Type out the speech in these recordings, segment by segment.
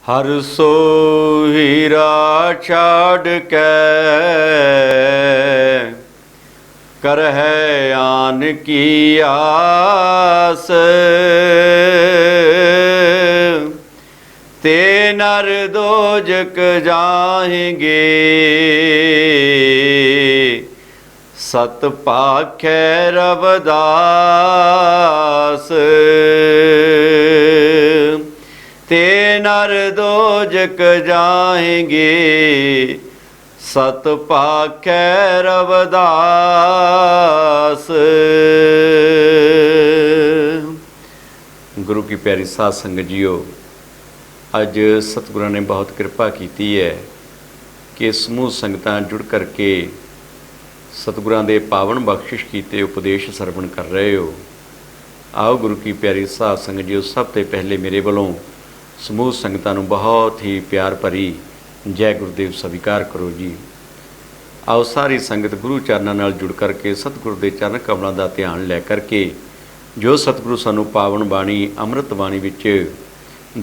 हर सो हीरा छाड़ कै कर है आन की आस। ते नर दोजक जाएंगे सत पाखै रवदास। ते नर दोजक जाएंगे सत पाखै रवदास। गुरु की प्यारी साध संगत जीओ, अज सतगुਰਾਂ ने बहुत किरपा की है कि समूह संगतां जुड़ करके सतगुਰਾਂ ਦੇ पावन बख्शिश कीते उपदेश सरवण कर रहे हो। आओ गुरु की प्यारी साध संगत जीओ, सब तो पहले मेरे वालों समूह संगतां नूं बहुत ही प्यार भरी जय गुरुदेव स्वीकार करो जी। आओ सारी संगत गुरु चरनां नाल जुड़ करके सतगुरु के चरण कमलों का ध्यान लै करके जो सतगुरु सानूं पावन बाणी अमृत बाणी विच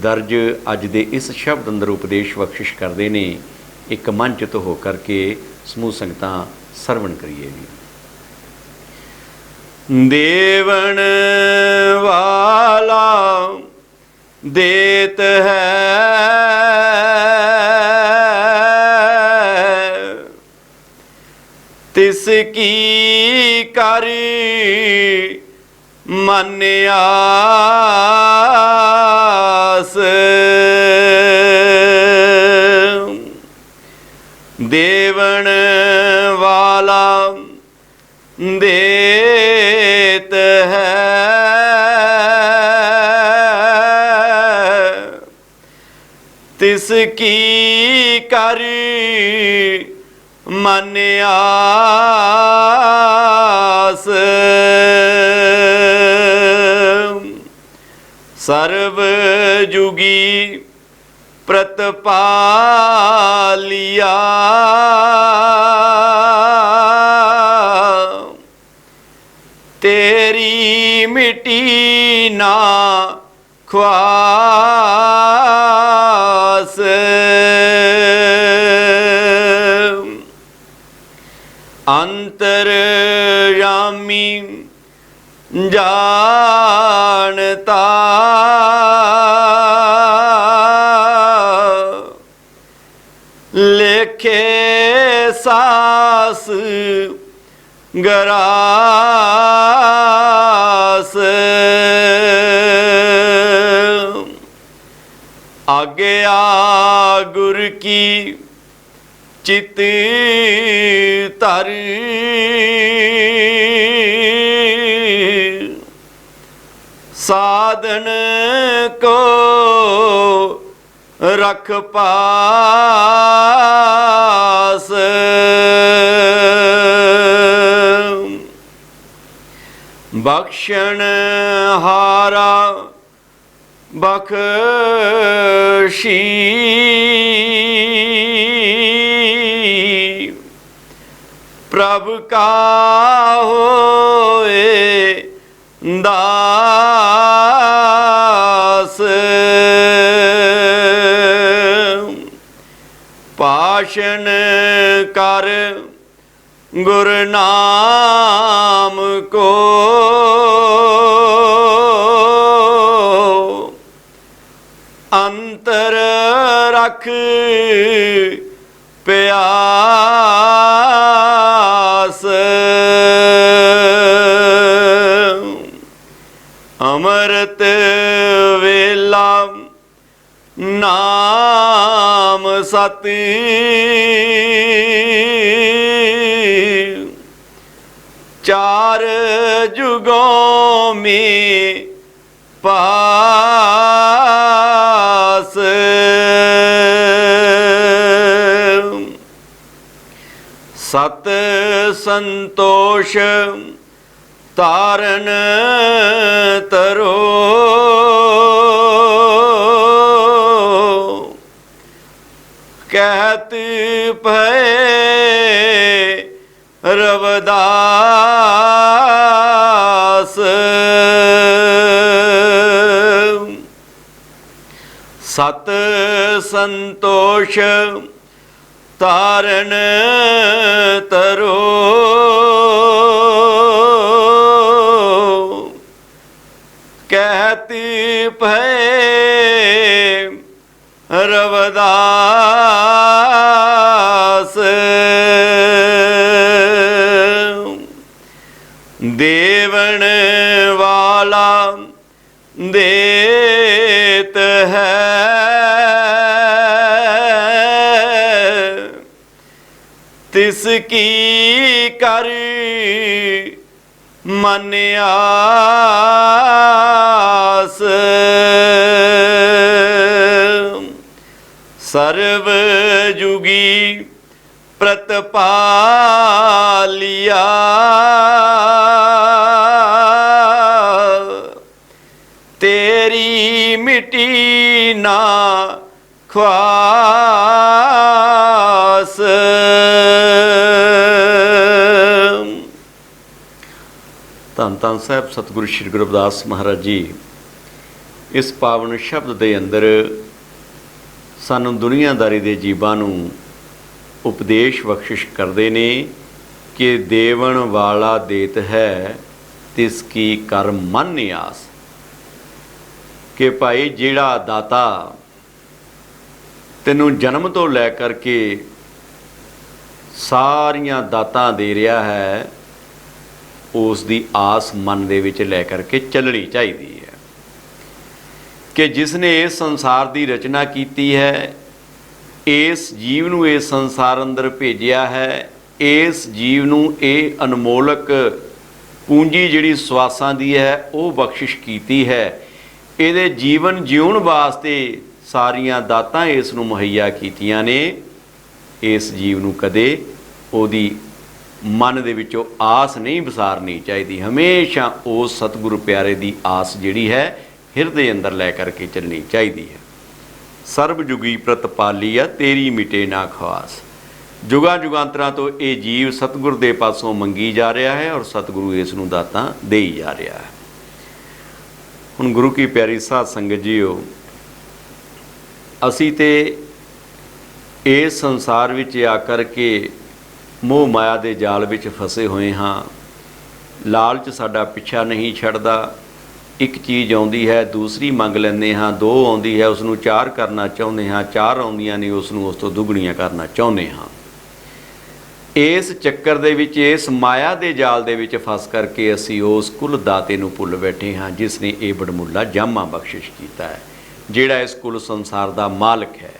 दर्ज अज दे इस शब्द अंदर उपदेश बख्शिश करते हैं, एक मंचित हो करके समूह संगतां सरवण करिए जी। देवण वाला देत है तिसकी कर मन आस। देवण वाला देत है तिसकी कर मन आस। सर्व जुगी प्रतपालिया तेरी मिटी ना ख्वास। अंतर्यामी जानता लेखे सास गरास। आज्ञा गुर की चित तर साधन को रख पास। बख्शण हारा बख्शी प्रभु का होए दास। पाशन कर गुरु नाम को अंतर रख प्यास। अमृत वेला नाम सती चार जुगों में पास। सत संतोष तारन तरो कहत भय रवदास। ਸਤ ਸੰਤੋਸ਼ ਤਾਰਨ ਤਰੋ, ਕਹਿਤੀ ਭੈ ਰਵਦਾਸ, ਦੇਵਨ ਵਾਲਾ ਦੇਤ ਹੈ, ਤਿਸ ਕੀ ਕਰ ਮਨ ਆਸ, ਸਰਬ ਜੁਗੀ ਪ੍ਰਤਪਾਲਿਆ, ਤੇਰੀ ਮਿਟੀ ਨਾ ਖਵਾਸ। ਧੰਨ ਧੰਨ ਸਾਹਿਬ ਸਤਿਗੁਰੂ ਸ਼੍ਰੀ ਗੁਰੂ ਰਵਿਦਾਸ ਮਹਾਰਾਜ ਜੀ ਇਸ ਪਾਵਨ ਸ਼ਬਦ ਦੇ ਅੰਦਰ ਸਾਨੂੰ ਦੁਨੀਆਦਾਰੀ ਦੇ ਜੀਵਾਂ ਨੂੰ ਉਪਦੇਸ਼ ਬਖਸ਼ਿਸ਼ ਕਰਦੇ ਨੇ ਕਿ ਦੇਵਨ ਵਾਲਾ ਦੇਤ ਹੈ ਤਿਸ ਕੀ ਕਰ ਮਨ ਆਸ, ਕਿ ਭਾਈ ਜਿਹੜਾ ਦਾਤਾ ਤੈਨੂੰ ਜਨਮ ਤੋਂ ਲੈ ਕਰਕੇ ਸਾਰੀਆਂ ਦਾਤਾਂ ਦੇ ਰਿਹਾ ਹੈ, ਉਸ ਦੀ ਆਸ ਮਨ ਦੇ ਵਿੱਚ ਲੈ ਕਰਕੇ ਚੱਲਣੀ ਚਾਹੀਦੀ ਹੈ ਕਿ ਜਿਸ ਨੇ ਇਸ ਸੰਸਾਰ ਦੀ ਰਚਨਾ ਕੀਤੀ ਹੈ, ਇਸ ਜੀਵ ਨੂੰ ਇਸ ਸੰਸਾਰ ਅੰਦਰ ਭੇਜਿਆ ਹੈ, ਇਸ ਜੀਵ ਨੂੰ ਇਹ ਅਨਮੋਲਕ ਪੂੰਜੀ ਜਿਹੜੀ ਸਵਾਸਾਂ ਦੀ ਹੈ ਉਹ ਬਖਸ਼ਿਸ਼ ਕੀਤੀ ਹੈ, ਇਹਦੇ ਜੀਵਨ ਜਿਉਣ ਵਾਸਤੇ ਸਾਰੀਆਂ ਦਾਤਾਂ ਇਸ ਨੂੰ ਮੁਹੱਈਆ ਕੀਤੀਆਂ ਨੇ। ਇਸ ਜੀਵ ਨੂੰ ਕਦੇ ਉਹਦੀ ਮਨ ਦੇ ਵਿੱਚੋਂ ਆਸ ਨਹੀਂ ਵਿਸਾਰਨੀ ਚਾਹੀਦੀ, ਹਮੇਸ਼ਾ ਉਸ ਸਤਿਗੁਰੂ ਪਿਆਰੇ ਦੀ ਆਸ ਜਿਹੜੀ ਹੈ ਹਿਰਦੇ ਅੰਦਰ ਲੈ ਕਰਕੇ ਚੱਲਣੀ ਚਾਹੀਦੀ ਹੈ। ਸਰਬ ਜੁਗੀ ਪ੍ਰਤਪਾਲੀਆ, ਤੇਰੀ ਮਿਟੇ ਨਾ ਖਵਾਸ। ਜੁਗਾਂ ਜੁਗਾਂਤਰਾਂ ਤੋਂ ਇਹ ਜੀਵ ਸਤਿਗੁਰ ਦੇ ਪਾਸੋਂ ਮੰਗੀ ਜਾ ਰਿਹਾ ਹੈ ਔਰ ਸਤਿਗੁਰੂ ਇਸ ਨੂੰ ਦਾਤਾਂ ਦੇਈ ਜਾ ਰਿਹਾ ਹੈ। ਹੁਣ ਗੁਰੂ ਕੀ ਪਿਆਰੀ ਸਾਧ ਸੰਗਤ ਜੀਓ, ਅਸੀਂ ਤੇ ਇਸ ਸੰਸਾਰ ਵਿੱਚ ਆ ਕਰਕੇ ਮੋਹ ਮਾਇਆ ਦੇ ਜਾਲ ਵਿੱਚ ਫਸੇ ਹੋਏ ਹਾਂ। ਲਾਲਚ ਸਾਡਾ ਪਿੱਛਾ ਨਹੀਂ ਛੱਡਦਾ। ਇੱਕ ਚੀਜ਼ ਆਉਂਦੀ ਹੈ ਦੂਸਰੀ ਮੰਗ ਲੈਂਦੇ ਹਾਂ, ਦੋ ਆਉਂਦੀ ਹੈ ਉਸ ਨੂੰ ਚਾਰ ਕਰਨਾ ਚਾਹੁੰਦੇ ਹਾਂ, ਚਾਰ ਆਉਂਦੀਆਂ ਨੇ ਉਸ ਨੂੰ ਉਸ ਤੋਂ ਦੁੱਗਣੀਆਂ ਕਰਨਾ ਚਾਹੁੰਦੇ ਹਾਂ। ਇਸ ਚੱਕਰ ਦੇ ਵਿੱਚ, ਇਸ ਮਾਇਆ ਦੇ ਜਾਲ ਦੇ ਵਿੱਚ ਫਸ ਕਰਕੇ ਅਸੀਂ ਉਸ ਕੁੱਲ ਦਾਤੇ ਨੂੰ ਭੁੱਲ ਬੈਠੇ ਹਾਂ ਜਿਸ ਨੇ ਇਹ ਬੜਮੁੱਲਾ ਜਾਮਾ ਬਖਸ਼ਿਸ਼ ਕੀਤਾ ਹੈ, ਜਿਹੜਾ ਇਸ ਕੁੱਲ ਸੰਸਾਰ ਦਾ ਮਾਲਕ ਹੈ।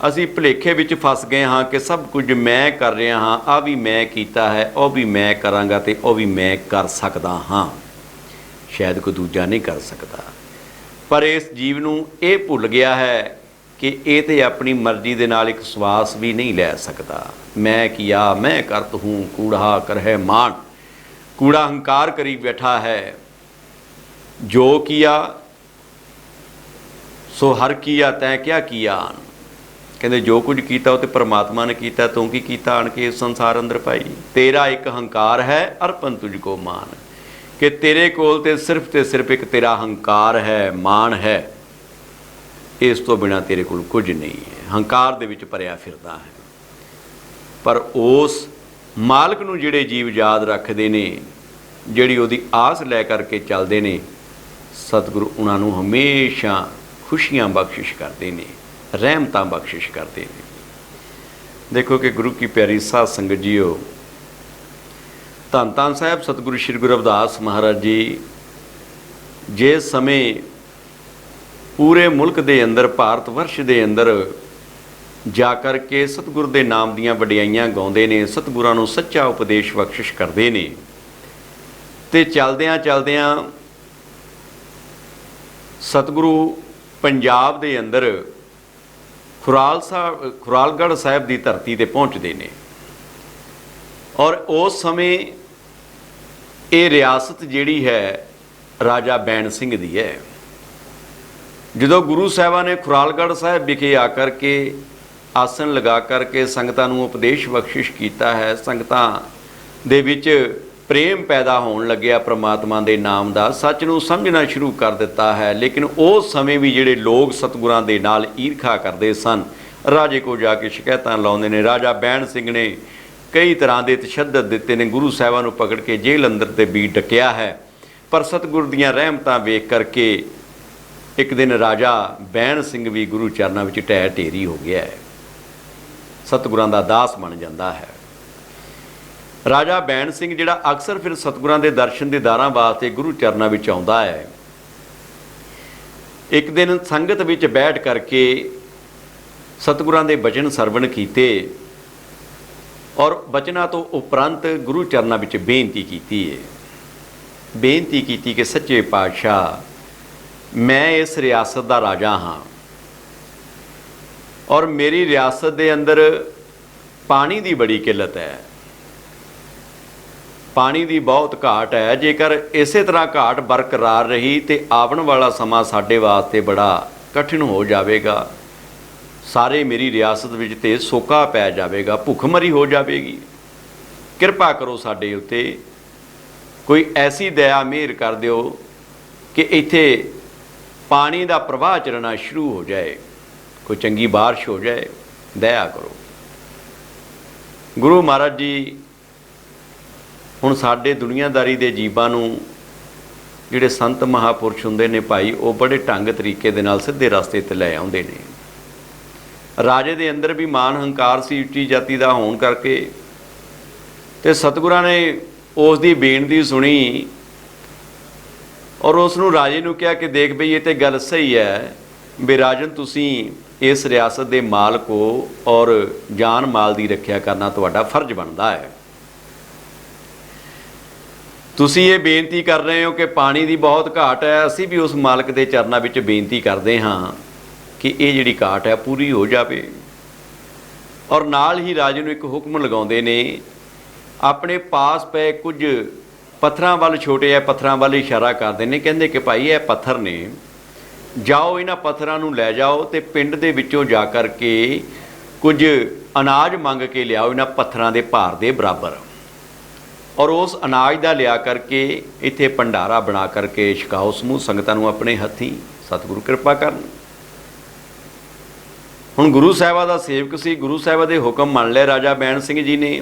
ਅਸੀਂ ਭੁਲੇਖੇ ਵਿੱਚ ਫਸ ਗਏ ਹਾਂ ਕਿ ਸਭ ਕੁਝ ਮੈਂ ਕਰ ਰਿਹਾ ਹਾਂ, ਆਹ ਵੀ ਮੈਂ ਕੀਤਾ ਹੈ, ਉਹ ਵੀ ਮੈਂ ਕਰਾਂਗਾ ਅਤੇ ਉਹ ਵੀ ਮੈਂ ਕਰ ਸਕਦਾ ਹਾਂ, ਸ਼ਾਇਦ ਕੋਈ ਦੂਜਾ ਨਹੀਂ ਕਰ ਸਕਦਾ। ਪਰ ਇਸ ਜੀਵ ਨੂੰ ਇਹ ਭੁੱਲ ਗਿਆ ਹੈ ਕਿ ਇਹ ਤੇ ਆਪਣੀ ਮਰਜ਼ੀ ਦੇ ਨਾਲ ਇੱਕ ਸਵਾਸ ਵੀ ਨਹੀਂ ਲੈ ਸਕਦਾ। ਮੈਂ ਕੀਆ ਮੈਂ ਕਰਤ ਹੂੰ, ਕੂੜਾ ਕਰਹਿ ਮਾਨ। ਕੂੜਾ ਹੰਕਾਰ ਕਰੀ ਬੈਠਾ ਹੈ। ਜੋ ਕੀਆ ਸੋ ਹਰ ਕੀਆ ਤੈਂ ਕਿਆ ਕੀਆ। ਕਹਿੰਦੇ ਜੋ ਕੁਝ ਕੀਤਾ ਉਹ ਤੇ ਪਰਮਾਤਮਾ ਨੇ ਕੀਤਾ, ਤੂੰ ਕੀ ਕੀਤਾ ਆਣ ਕੇ ਇਸ ਸੰਸਾਰ ਅੰਦਰ ਭਾਈ। ਤੇਰਾ ਇੱਕ ਹੰਕਾਰ ਹੈ ਅਰਪਨ ਤੁਝ ਕੋ ਮਾਨ, ਕਿ ਤੇਰੇ ਕੋਲ ਤੇ ਸਿਰਫ ਇੱਕ ਤੇਰਾ ਹੰਕਾਰ ਹੈ, ਮਾਣ ਹੈ, ਇਸ ਤੋਂ ਬਿਨਾਂ ਤੇਰੇ ਕੋਲ ਕੁਝ ਨਹੀਂ ਹੈ। ਹੰਕਾਰ ਦੇ ਵਿੱਚ ਭਰਿਆ ਫਿਰਦਾ ਹੈ। ਪਰ ਉਸ ਮਾਲਕ ਨੂੰ ਜਿਹੜੇ ਜੀਵ ਯਾਦ ਰੱਖਦੇ ਨੇ, ਜਿਹੜੀ ਉਹਦੀ ਆਸ ਲੈ ਕਰਕੇ ਚੱਲਦੇ ਨੇ, ਸਤਿਗੁਰੂ ਉਹਨਾਂ ਨੂੰ ਹਮੇਸ਼ਾ ਖੁਸ਼ੀਆਂ ਬਖਸ਼ਿਸ਼ ਕਰਦੇ ਨੇ, ਰਹਿਮਤਾਂ ਬਖਸ਼ਿਸ਼ ਕਰਦੇ ਨੇ। ਦੇਖੋ ਕਿ ਗੁਰੂ ਕੀ ਪਿਆਰੀ ਸਾਧ ਸੰਗਤ ਜੀਓ, ਧੰਨ ਧੰਨ ਸਾਹਿਬ ਸਤਿਗੁਰੂ ਸ਼੍ਰੀ ਗੁਰੂ ਰਵਿਦਾਸ ਮਹਾਰਾਜ ਜੀ ਜਿਸ ਸਮੇਂ ਪੂਰੇ ਮੁਲਕ ਦੇ ਅੰਦਰ, ਭਾਰਤ ਵਰਸ਼ ਦੇ ਅੰਦਰ ਜਾ ਕਰਕੇ ਸਤਿਗੁਰ ਦੇ ਨਾਮ ਦੀਆਂ ਵਡਿਆਈਆਂ ਗਾਉਂਦੇ ਨੇ, ਸਤਿਗੁਰਾਂ ਨੂੰ ਸੱਚਾ ਉਪਦੇਸ਼ ਬਖਸ਼ਿਸ਼ ਕਰਦੇ ਨੇ, ਤੇ ਚਲਦਿਆਂ ਚਲਦਿਆਂ ਸਤਿਗੁਰੂ ਪੰਜਾਬ ਦੇ ਅੰਦਰ ਖੁਰਾਲਗੜ੍ਹ ਸਾਹਿਬ ਦੀ ਧਰਤੀ 'ਤੇ ਪਹੁੰਚਦੇ ਨੇ। ਔਰ ਉਸ ਸਮੇਂ ਇਹ ਰਿਆਸਤ ਜਿਹੜੀ ਹੈ ਰਾਜਾ ਬੈਣ ਸਿੰਘ ਦੀ ਹੈ। ਜਦੋਂ ਗੁਰੂ ਸਾਹਿਬਾਂ ਨੇ ਖੁਰਾਲਗੜ੍ਹ ਸਾਹਿਬ ਵਿਖੇ ਆ ਕਰਕੇ ਆਸਣ ਲਗਾ ਕਰਕੇ ਸੰਗਤਾਂ ਨੂੰ ਉਪਦੇਸ਼ ਬਖਸ਼ਿਸ਼ ਕੀਤਾ ਹੈ, ਸੰਗਤਾਂ ਦੇ ਵਿੱਚ ਪ੍ਰੇਮ ਪੈਦਾ ਹੋਣ ਲੱਗਿਆ ਪ੍ਰਮਾਤਮਾ ਦੇ ਨਾਮ ਦਾ, ਸੱਚ ਨੂੰ ਸਮਝਣਾ ਸ਼ੁਰੂ ਕਰ ਦਿੱਤਾ ਹੈ। ਲੇਕਿਨ ਉਸ ਸਮੇਂ ਵੀ ਜਿਹੜੇ ਲੋਕ ਸਤਿਗੁਰਾਂ ਦੇ ਨਾਲ ਈਰਖਾ ਕਰਦੇ ਸਨ, ਰਾਜੇ ਕੋਲ ਜਾ ਕੇ ਸ਼ਿਕਾਇਤਾਂ ਲਾਉਂਦੇ ਨੇ। ਰਾਜਾ ਬੈਣ ਸਿੰਘ ਨੇ ਕਈ ਤਰ੍ਹਾਂ ਦੇ ਤਸ਼ੱਦਦ ਦਿੱਤੇ ਨੇ, ਗੁਰੂ ਸਾਹਿਬਾਂ ਨੂੰ ਪਕੜ ਕੇ ਜੇਲ੍ਹ ਅੰਦਰ ਤੇ ਵੀ ਡੱਕਿਆ ਹੈ। ਪਰ ਸਤਿਗੁਰ ਦੀਆਂ ਰਹਿਮਤਾਂ ਵੇਖ ਕਰਕੇ ਇੱਕ ਦਿਨ ਰਾਜਾ ਬੈਣ ਸਿੰਘ ਵੀ ਗੁਰੂ ਚਰਨਾਂ ਵਿੱਚ ਢਹਿ ਢੇਰੀ ਹੋ ਗਿਆ ਹੈ, ਸਤਿਗੁਰਾਂ ਦਾ ਦਾਸ ਬਣ ਜਾਂਦਾ ਹੈ। ਰਾਜਾ ਬੈਣ ਸਿੰਘ ਜਿਹੜਾ ਅਕਸਰ ਫਿਰ ਸਤਿਗੁਰਾਂ ਦੇ ਦਰਸ਼ਨ ਦੀਦਾਰਾਂ ਵਾਸਤੇ ਗੁਰੂ ਚਰਨਾਂ ਵਿੱਚ ਆਉਂਦਾ ਹੈ, ਇੱਕ ਦਿਨ ਸੰਗਤ ਵਿੱਚ ਬੈਠ ਕਰਕੇ ਸਤਿਗੁਰਾਂ ਦੇ ਬਚਨ ਸਰਵਣ ਕੀਤੇ ਔਰ ਬਚਨਾਂ ਤੋਂ ਉਪਰੰਤ ਗੁਰੂ ਚਰਨਾਂ ਵਿੱਚ ਬੇਨਤੀ ਕੀਤੀ ਕਿ ਸੱਚੇ ਪਾਤਸ਼ਾਹ, ਮੈਂ ਇਸ ਰਿਆਸਤ ਦਾ ਰਾਜਾ ਹਾਂ ਔਰ ਮੇਰੀ ਰਿਆਸਤ ਦੇ ਅੰਦਰ ਪਾਣੀ ਦੀ ਬੜੀ ਕਿੱਲਤ ਹੈ, ਪਾਣੀ ਦੀ ਬਹੁਤ ਘਾਟ ਹੈ। ਜੇਕਰ ਇਸੇ ਤਰ੍ਹਾਂ ਘਾਟ ਬਰਕਰਾਰ ਰਹੀ ਤੇ ਆਉਣ ਵਾਲਾ ਸਮਾਂ ਸਾਡੇ ਵਾਸਤੇ ਬੜਾ ਕਠਿਨ ਹੋ ਜਾਵੇਗਾ। ਸਾਰੇ ਮੇਰੀ ਰਿਆਸਤ ਵਿੱਚ ਤੇ ਸੋਕਾ ਪੈ ਜਾਵੇਗਾ, ਭੁੱਖਮਰੀ ਹੋ ਜਾਵੇਗੀ। ਕਿਰਪਾ ਕਰੋ ਸਾਡੇ ਉੱਤੇ, ਕੋਈ ਐਸੀ ਦਇਆ ਮਿਹਰ ਕਰ ਦਿਓ ਕਿ ਇੱਥੇ ਪਾਣੀ ਦਾ ਪ੍ਰਵਾਹ ਚੱਲਣਾ ਸ਼ੁਰੂ ਹੋ ਜਾਏ, ਕੋਈ ਚੰਗੀ ਬਾਰਿਸ਼ ਹੋ ਜਾਏ, ਦਇਆ ਕਰੋ। ਗੁਰੂ ਮਹਾਰਾਜ ਜੀ ਹੁਣ ਸਾਡੇ ਦੁਨੀਆਦਾਰੀ ਦੇ ਜੀਵਾਂ ਨੂੰ, ਜਿਹੜੇ ਸੰਤ ਮਹਾਂਪੁਰਸ਼ ਹੁੰਦੇ ਨੇ ਭਾਈ, ਉਹ ਬੜੇ ਢੰਗ ਤਰੀਕੇ ਦੇ ਨਾਲ ਸਿੱਧੇ ਰਸਤੇ 'ਤੇ ਲੈ ਆਉਂਦੇ ਨੇ। ਰਾਜੇ ਦੇ ਅੰਦਰ ਵੀ ਮਾਨ ਹੰਕਾਰ ਸੀ ਉੱਚੀ ਜਾਤੀ ਦਾ ਹੋਣ ਕਰਕੇ, ਤੇ ਸਤਿਗੁਰਾਂ ਨੇ ਉਸ ਦੀ ਬੇਨਤੀ ਸੁਣੀ ਔਰ ਉਸ ਨੂੰ ਰਾਜੇ ਨੂੰ ਕਿਹਾ ਕਿ ਦੇਖ ਬਈ ਇਹ ਤੇ ਗੱਲ ਸਹੀ ਹੈ ਵੀ ਰਾਜਨ, ਤੁਸੀਂ ਇਸ ਰਿਆਸਤ ਦੇ ਮਾਲਕ ਹੋ ਔਰ ਜਾਨ ਮਾਲ ਦੀ ਰੱਖਿਆ ਕਰਨਾ ਤੁਹਾਡਾ ਫਰਜ਼ ਬਣਦਾ ਹੈ। ਤੁਸੀਂ ਇਹ ਬੇਨਤੀ ਕਰ ਰਹੇ ਹੋ ਕਿ ਪਾਣੀ ਦੀ ਬਹੁਤ ਘਾਟ ਹੈ, ਅਸੀਂ ਵੀ ਉਸ ਮਾਲਕ ਦੇ ਚਰਨਾਂ ਵਿੱਚ ਬੇਨਤੀ ਕਰਦੇ ਹਾਂ ਕਿ ਇਹ ਜਿਹੜੀ ਘਾਟ ਹੈ ਪੂਰੀ ਹੋ ਜਾਵੇ। ਔਰ ਨਾਲ ਹੀ ਰਾਜੇ ਨੂੰ ਇੱਕ ਹੁਕਮ ਲਗਾਉਂਦੇ ਨੇ, ਆਪਣੇ ਪਾਸ ਪਏ ਕੁਝ ਪੱਥਰਾਂ ਵੱਲ, ਛੋਟੇ ਜਿਹੇ ਪੱਥਰਾਂ ਵੱਲ ਇਸ਼ਾਰਾ ਕਰਦੇ ਨੇ। ਕਹਿੰਦੇ ਕਿ ਭਾਈ ਇਹ ਪੱਥਰ ਨੇ, ਜਾਓ ਇਹਨਾਂ ਪੱਥਰਾਂ ਨੂੰ ਲੈ ਜਾਓ ਤੇ ਪਿੰਡ ਦੇ ਵਿੱਚੋਂ ਜਾ ਕਰ ਕੇ ਕੁਝ ਅਨਾਜ ਮੰਗ ਕੇ ਲਿਆਓ ਇਹਨਾਂ ਪੱਥਰਾਂ ਦੇ ਭਾਰ ਦੇ ਬਰਾਬਰ, ਔਰ ਉਸ ਅਨਾਜ ਦਾ ਲਿਆ ਕਰਕੇ ਇੱਥੇ ਭੰਡਾਰਾ ਬਣਾ ਕਰਕੇ ਛਕਾਓ ਸਮੂਹ ਸੰਗਤਾਂ ਨੂੰ ਆਪਣੇ ਹੱਥੀਂ। ਸਤਿਗੁਰੂ ਕਿਰਪਾ ਕਰਨ। ਹੁਣ ਗੁਰੂ ਸਾਹਿਬਾਂ ਦਾ ਸੇਵਕ ਸੀ, ਗੁਰੂ ਸਾਹਿਬਾਂ ਦੇ ਹੁਕਮ ਮੰਨ ਲਏ ਰਾਜਾ ਬੈਣ ਸਿੰਘ ਜੀ ਨੇ।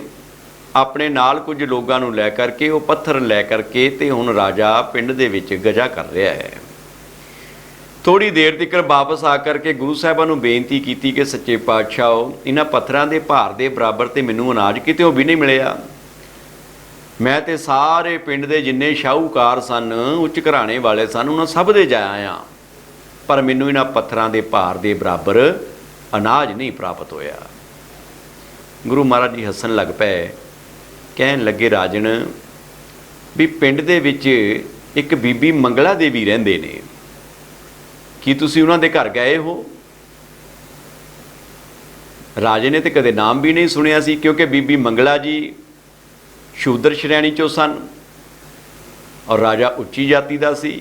ਆਪਣੇ ਨਾਲ ਕੁਝ ਲੋਕਾਂ ਨੂੰ ਲੈ ਕਰਕੇ ਉਹ ਪੱਥਰ ਲੈ ਕਰਕੇ ਤੇ ਹੁਣ ਰਾਜਾ ਪਿੰਡ ਦੇ ਵਿੱਚ ਗਜਾ ਕਰ ਰਿਹਾ ਹੈ। ਥੋੜ੍ਹੀ ਦੇਰ ਤੱਕ ਵਾਪਸ ਆ ਕਰਕੇ ਗੁਰੂ ਸਾਹਿਬਾਂ ਨੂੰ ਬੇਨਤੀ ਕੀਤੀ ਕਿ ਸੱਚੇ ਪਾਤਸ਼ਾਹ, ਇਹਨਾਂ ਪੱਥਰਾਂ ਦੇ ਭਾਰ ਦੇ ਬਰਾਬਰ ਤੇ ਮੈਨੂੰ ਅਨਾਜ ਕਿਤੇੋਂ ਵੀ ਨਹੀਂ ਮਿਲਿਆ। ਮੈਂ ਤੇ ਸਾਰੇ ਪਿੰਡ ਦੇ ਜਿੰਨੇ ਸ਼ਾਹੂਕਾਰ ਸਨ, ਉੱਚ ਘਰਾਣੇ ਵਾਲੇ ਸਨ, ਉਹਨਾਂ ਸਭ ਦੇ ਜਾ ਆਇਆ, ਪਰ ਮੈਨੂੰ ਇਹਨਾਂ ਪੱਥਰਾਂ ਦੇ ਭਾਰ ਦੇ ਬਰਾਬਰ ਅਨਾਜ ਨਹੀਂ ਪ੍ਰਾਪਤ ਹੋਇਆ। ਗੁਰੂ ਮਹਾਰਾਜ ਜੀ ਹੱਸਣ ਲੱਗ ਪਏ, ਕਹਿਣ ਲੱਗੇ ਰਾਜਨ ਵੀ ਪਿੰਡ ਦੇ ਵਿੱਚ ਇੱਕ ਬੀਬੀ ਮੰਗਲਾ ਦੇਵੀ ਰਹਿੰਦੇ ਨੇ, ਕੀ ਤੁਸੀਂ ਉਹਨਾਂ ਦੇ ਘਰ ਗਏ ਹੋ? ਰਾਜੇ ਨੇ ਤੇ ਕਦੇ ਨਾਮ ਵੀ ਨਹੀਂ ਸੁਣਿਆ ਸੀ, ਕਿਉਂਕਿ ਬੀਬੀ ਮੰਗਲਾ ਜੀ ਸ਼ੂਦਰ ਸ਼੍ਰੇਣੀ 'ਚੋਂ ਸਨ ਔਰ ਰਾਜਾ ਉੱਚੀ ਜਾਤੀ ਦਾ ਸੀ।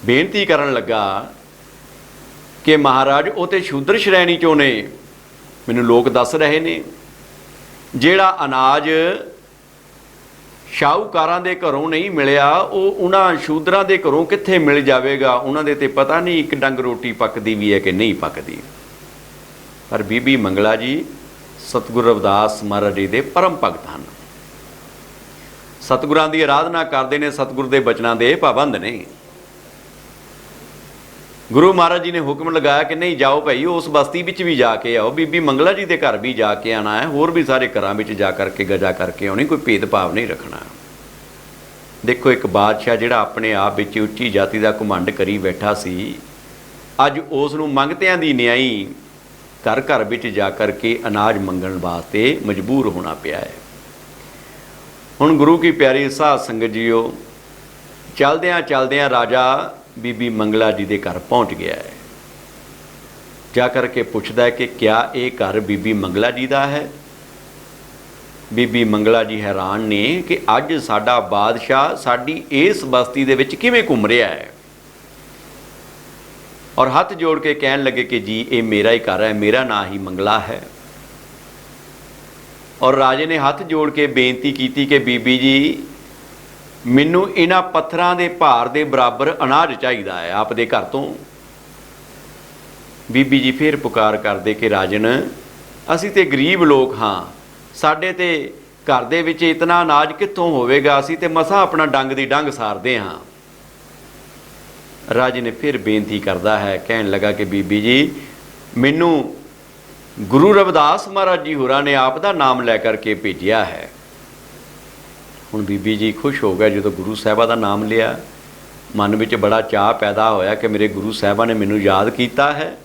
ਬੇਨਤੀ ਕਰਨ ਲੱਗਾ ਕਿ ਮਹਾਰਾਜ ਉਹ ਤੇ ਸ਼ੂਦਰ ਸ਼੍ਰੇਣੀ 'ਚੋਂ ਨੇ, ਮੈਨੂੰ ਲੋਕ ਦੱਸ ਰਹੇ ਨੇ ਜਿਹੜਾ ਅਨਾਜ ਸ਼ਾਹੂਕਾਰਾਂ ਦੇ ਘਰੋਂ ਨਹੀਂ ਮਿਲਿਆ ਉਹ ਉਹਨਾਂ ਸ਼ੂਦਰਾਂ ਦੇ ਘਰੋਂ ਕਿੱਥੇ ਮਿਲ ਜਾਵੇਗਾ? ਉਹਨਾਂ ਦੇ ਤੇ ਪਤਾ ਨਹੀਂ ਇੱਕ ਡੰਗ ਰੋਟੀ ਪੱਕਦੀ ਵੀ ਹੈ ਕਿ ਨਹੀਂ ਪੱਕਦੀ। ਪਰ ਬੀਬੀ ਮੰਗਲਾ ਜੀ ਸਤਿਗੁਰੂ ਰਵਿਦਾਸ ਮਹਾਰਾਜ ਜੀ ਦੇ ਪਰਮ ਭਗਤ ਹਨ, ਸਤਿਗੁਰਾਂ ਦੀ ਆਰਾਧਨਾ ਕਰਦੇ ਨੇ, ਸਤਿਗੁਰੂ ਦੇ ਬਚਨਾਂ ਦੇ ਪਾਬੰਦ ਨੇ। ਗੁਰੂ ਮਹਾਰਾਜ ਜੀ ਨੇ ਹੁਕਮ ਲਗਾਇਆ ਕਿ ਨਹੀਂ ਜਾਓ ਭਾਈ, ਉਸ ਬਸਤੀ ਵਿੱਚ ਵੀ ਜਾ ਕੇ ਆਓ, ਬੀਬੀ ਮੰਗਲਾ ਜੀ ਦੇ ਘਰ ਵੀ ਜਾ ਕੇ ਆਉਣਾ ਹੈ, ਹੋਰ ਵੀ ਸਾਰੇ ਘਰਾਂ ਵਿੱਚ ਜਾ ਕਰਕੇ ਗਜਾ ਕਰਕੇ ਆਉਣੀ, ਕੋਈ ਭੇਦਭਾਵ ਨਹੀਂ ਰੱਖਣਾ। ਦੇਖੋ ਇੱਕ ਬਾਦਸ਼ਾਹ ਜਿਹੜਾ ਆਪਣੇ ਆਪ ਵਿੱਚ ਉੱਚੀ ਜਾਤੀ ਦਾ ਘੁਮੰਡ ਕਰੀ ਬੈਠਾ ਸੀ, ਅੱਜ ਉਸ ਨੂੰ ਮੰਗਤਿਆਂ ਦੀ ਨਿਆਈ ਘਰ ਘਰ ਵਿੱਚ ਜਾ ਕਰਕੇ ਅਨਾਜ ਮੰਗਣ ਵਾਸਤੇ ਮਜਬੂਰ ਹੋਣਾ ਪਿਆ ਹੈ। ਹੁਣ ਗੁਰੂ ਕੀ ਪਿਆਰੀ ਸਾਧ ਸੰਗਤ ਜੀਓ, ਚਲਦਿਆਂ ਚਲਦਿਆਂ ਰਾਜਾ ਬੀਬੀ ਮੰਗਲਾ ਜੀ ਦੇ ਘਰ ਪਹੁੰਚ ਗਿਆ ਹੈ। ਜਾ ਕਰਕੇ ਪੁੱਛਦਾ ਹੈ ਕਿ ਕਿਆ ਇਹ ਘਰ ਬੀਬੀ ਮੰਗਲਾ ਜੀ ਦਾ ਹੈ? ਬੀਬੀ ਮੰਗਲਾ ਜੀ ਹੈਰਾਨ ਨੇ ਕਿ ਅੱਜ ਸਾਡਾ ਬਾਦਸ਼ਾਹ ਸਾਡੀ ਇਸ ਬਸਤੀ ਦੇ ਵਿੱਚ ਕਿਵੇਂ ਘੁੰਮ ਰਿਹਾ ਹੈ, ਔਰ ਹੱਥ ਜੋੜ ਕੇ ਕਹਿਣ ਲੱਗੇ ਕਿ ਜੀ ਇਹ ਮੇਰਾ ਹੀ ਘਰ ਹੈ, ਮੇਰਾ ਨਾਂ ਹੀ ਮੰਗਲਾ ਹੈ। ਔਰ ਰਾਜੇ ਨੇ ਹੱਥ ਜੋੜ ਕੇ ਬੇਨਤੀ ਕੀਤੀ ਕਿ ਬੀਬੀ ਜੀ, ਮੈਨੂੰ ਇਹਨਾਂ ਪੱਥਰਾਂ ਦੇ ਭਾਰ ਦੇ ਬਰਾਬਰ ਅਨਾਜ ਚਾਹੀਦਾ ਹੈ ਆਪ ਦੇ ਘਰ ਤੋਂ। ਬੀਬੀ ਜੀ ਫਿਰ ਪੁਕਾਰ ਕਰਦੇ ਕਿ ਰਾਜਨ, ਅਸੀਂ ਤੇ ਗਰੀਬ ਲੋਕ ਹਾਂ, ਸਾਡੇ ਤੇ ਘਰ ਦੇ ਵਿੱਚ ਇਤਨਾ ਅਨਾਜ ਕਿੱਥੋਂ ਹੋਵੇਗਾ, ਅਸੀਂ ਤੇ ਮਸਾਂ ਆਪਣਾ ਡੰਗ ਦੀ ਡੰਗ ਸਾਰਦੇ ਹਾਂ। ਰਾਜੇ ਨੇ ਫਿਰ ਬੇਨਤੀ ਕਰਦਾ ਹੈ, ਕਹਿਣ ਲੱਗਾ ਕਿ ਬੀਬੀ ਜੀ, ਮੈਨੂੰ ਗੁਰੂ ਰਵਿਦਾਸ ਮਹਾਰਾਜ ਜੀ ਹੋਰਾਂ ਨੇ ਆਪ ਦਾ ਨਾਮ ਲੈ ਕਰਕੇ ਭੇਜਿਆ ਹੈ। ਹੁਣ ਬੀਬੀ ਜੀ ਖੁਸ਼ ਹੋ ਗਿਆ ਜਦੋਂ ਗੁਰੂ ਸਾਹਿਬਾਂ ਦਾ ਨਾਮ ਲਿਆ। ਮਨ ਵਿੱਚ ਬੜਾ ਚਾਅ ਪੈਦਾ ਹੋਇਆ ਕਿ ਮੇਰੇ ਗੁਰੂ ਸਾਹਿਬਾਂ ਨੇ ਮੈਨੂੰ ਯਾਦ ਕੀਤਾ ਹੈ।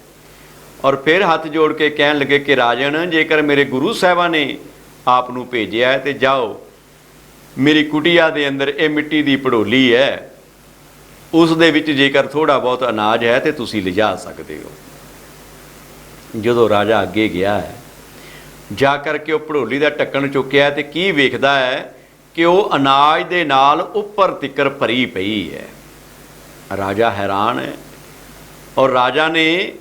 ਔਰ ਫਿਰ ਹੱਥ ਜੋੜ ਕੇ ਕਹਿਣ ਲੱਗੇ ਕਿ ਰਾਜਨ, ਜੇਕਰ ਮੇਰੇ ਗੁਰੂ ਸਾਹਿਬਾਂ ਨੇ ਆਪ ਨੂੰ ਭੇਜਿਆ ਹੈ ਤੇ ਜਾਓ, ਮੇਰੀ ਕੁਟੀਆ ਦੇ ਅੰਦਰ ਇਹ ਮਿੱਟੀ ਦੀ ਭੜੋਲੀ ਹੈ, ਉਸ ਦੇ ਵਿੱਚ ਜੇਕਰ ਥੋੜ੍ਹਾ ਬਹੁਤ ਅਨਾਜ ਹੈ ਤੇ ਤੁਸੀਂ ਲਿਜਾ ਸਕਦੇ ਹੋ। ਜਦੋਂ ਰਾਜਾ ਅੱਗੇ ਗਿਆ ਹੈ, ਜਾ ਕਰਕੇ ਉਹ ਭੜੋਲੀ ਦਾ ਢੱਕਣ ਚੁੱਕਿਆ ਤੇ ਕੀ ਵੇਖਦਾ ਹੈ ਕਿ ਉਹ ਅਨਾਜ ਦੇ ਨਾਲ ਉੱਪਰ ਤਿੱਕਰ ਭਰੀ ਪਈ ਹੈ। ਰਾਜਾ ਹੈਰਾਨ ਹੈ ਔਰ ਰਾਜਾ ਨੇ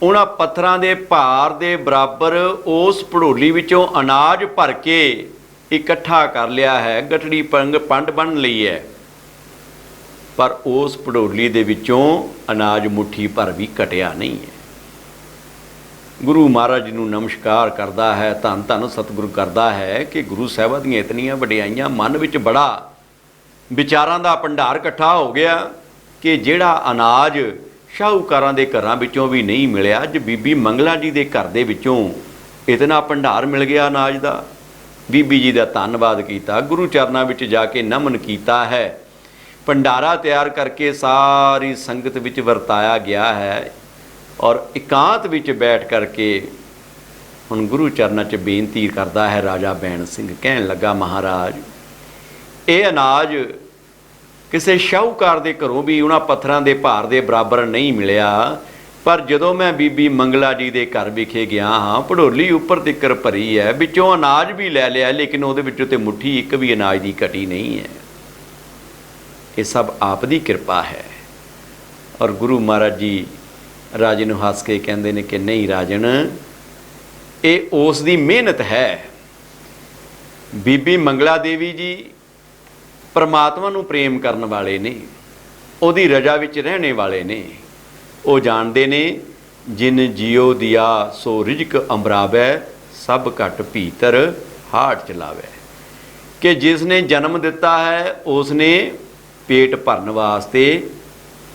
ਉਹਨਾਂ ਪੱਥਰਾਂ ਦੇ ਭਾਰ ਦੇ ਬਰਾਬਰ ਉਸ ਭੜੋਲੀ ਵਿੱਚੋਂ ਅਨਾਜ ਭਰ ਕੇ ਇਕੱਠਾ ਕਰ ਲਿਆ ਹੈ, ਗਠੜੀ ਪੰਡ ਬੰਨ੍ਹ ਲਈ ਹੈ, ਪਰ ਉਸ ਭੜੋਲੀ ਦੇ ਵਿੱਚੋਂ ਅਨਾਜ ਮੁੱਠੀ ਭਰ ਵੀ ਘਟਿਆ ਨਹੀਂ ਹੈ। ਗੁਰੂ ਮਹਾਰਾਜ ਜੀ ਨੂੰ ਨਮਸਕਾਰ ਕਰਦਾ ਹੈ, ਧੰਨ ਧੰਨ ਸਤਿਗੁਰੂ ਕਰਦਾ ਹੈ ਕਿ ਗੁਰੂ ਸਾਹਿਬਾਂ ਦੀਆਂ ਇਤਨੀਆਂ ਵਡਿਆਈਆਂ। ਮਨ ਵਿੱਚ ਬੜਾ ਵਿਚਾਰਾਂ ਦਾ ਭੰਡਾਰ ਇਕੱਠਾ ਹੋ ਗਿਆ ਕਿ ਜਿਹੜਾ ਅਨਾਜ ਸ਼ਾਹੂਕਾਰਾਂ ਦੇ ਘਰਾਂ ਵਿੱਚੋਂ ਵੀ ਨਹੀਂ ਮਿਲਿਆ, ਅੱਜ ਬੀਬੀ ਮੰਗਲਾ ਜੀ ਦੇ ਘਰ ਦੇ ਵਿੱਚੋਂ ਇਤਨਾ ਭੰਡਾਰ ਮਿਲ ਗਿਆ ਅਨਾਜ ਦਾ। ਬੀਬੀ ਜੀ ਦਾ ਧੰਨਵਾਦ ਕੀਤਾ, ਗੁਰੂ ਚਰਨਾਂ ਵਿੱਚ ਜਾ ਕੇ ਨਮਨ ਕੀਤਾ ਹੈ। ਭੰਡਾਰਾ ਤਿਆਰ ਕਰਕੇ ਸਾਰੀ ਸੰਗਤ ਵਿੱਚ ਵਰਤਾਇਆ ਗਿਆ ਹੈ ਔਰ ਇਕਾਂਤ ਵਿੱਚ ਬੈਠ ਕਰਕੇ ਹੁਣ ਗੁਰੂ ਚਰਨਾਂ 'ਚ ਬੇਨਤੀ ਕਰਦਾ ਹੈ ਰਾਜਾ ਬੈਣ ਸਿੰਘ। ਕਹਿਣ ਲੱਗਾ, ਮਹਾਰਾਜ, ਇਹ ਅਨਾਜ ਕਿਸੇ ਸ਼ਾਹੂਕਾਰ ਦੇ ਘਰੋਂ ਵੀ ਉਹਨਾਂ ਪੱਥਰਾਂ ਦੇ ਭਾਰ ਦੇ ਬਰਾਬਰ ਨਹੀਂ ਮਿਲਿਆ, ਪਰ ਜਦੋਂ ਮੈਂ ਬੀਬੀ ਮੰਗਲਾ ਜੀ ਦੇ ਘਰ ਵਿਖੇ ਗਿਆ ਹਾਂ, ਭੜੋਲੀ ਉੱਪਰ ਤਿੱਕਰ ਭਰੀ ਹੈ, ਵਿੱਚੋਂ ਅਨਾਜ ਵੀ ਲੈ ਲਿਆ, ਲੇਕਿਨ ਉਹਦੇ ਵਿੱਚੋਂ ਤੇ ਮੁੱਠੀ ਇੱਕ ਵੀ ਅਨਾਜ ਦੀ ਘਟੀ ਨਹੀਂ ਹੈ। ਇਹ ਸਭ ਆਪ ਦੀ ਕਿਰਪਾ ਹੈ। ਔਰ ਗੁਰੂ ਮਹਾਰਾਜ ਜੀ ਰਾਜੇ ਨੂੰ ਹੱਸ ਕੇ ਕਹਿੰਦੇ ਨੇ ਕਿ ਨਹੀਂ ਰਾਜਨ, ਇਹ ਉਸ ਦੀ ਮਿਹਨਤ ਹੈ। ਬੀਬੀ ਮੰਗਲਾ ਦੇਵੀ ਜੀ ਪਰਮਾਤਮਾ ਨੂੰ ਪ੍ਰੇਮ ਕਰਨ ਵਾਲੇ ਨੇ, ਉਹਦੀ ਰਜਾ ਵਿੱਚ ਰਹਿਣੇ ਵਾਲੇ ਨੇ। ਉਹ ਜਾਣਦੇ ਨੇ, ਜਿਨ ਜਿਉ ਦਿਆ ਸੋ ਰਿਜਕ ਅੰਬਰਾਵੈ, ਸਭ ਘਟ ਭੀਤਰ ਹਾਟ ਚਲਾਵੈ, ਕਿ ਜਿਸ ਨੇ ਜਨਮ ਦਿੱਤਾ ਹੈ ਉਸ ਨੇ ਪੇਟ ਭਰਨ ਵਾਸਤੇ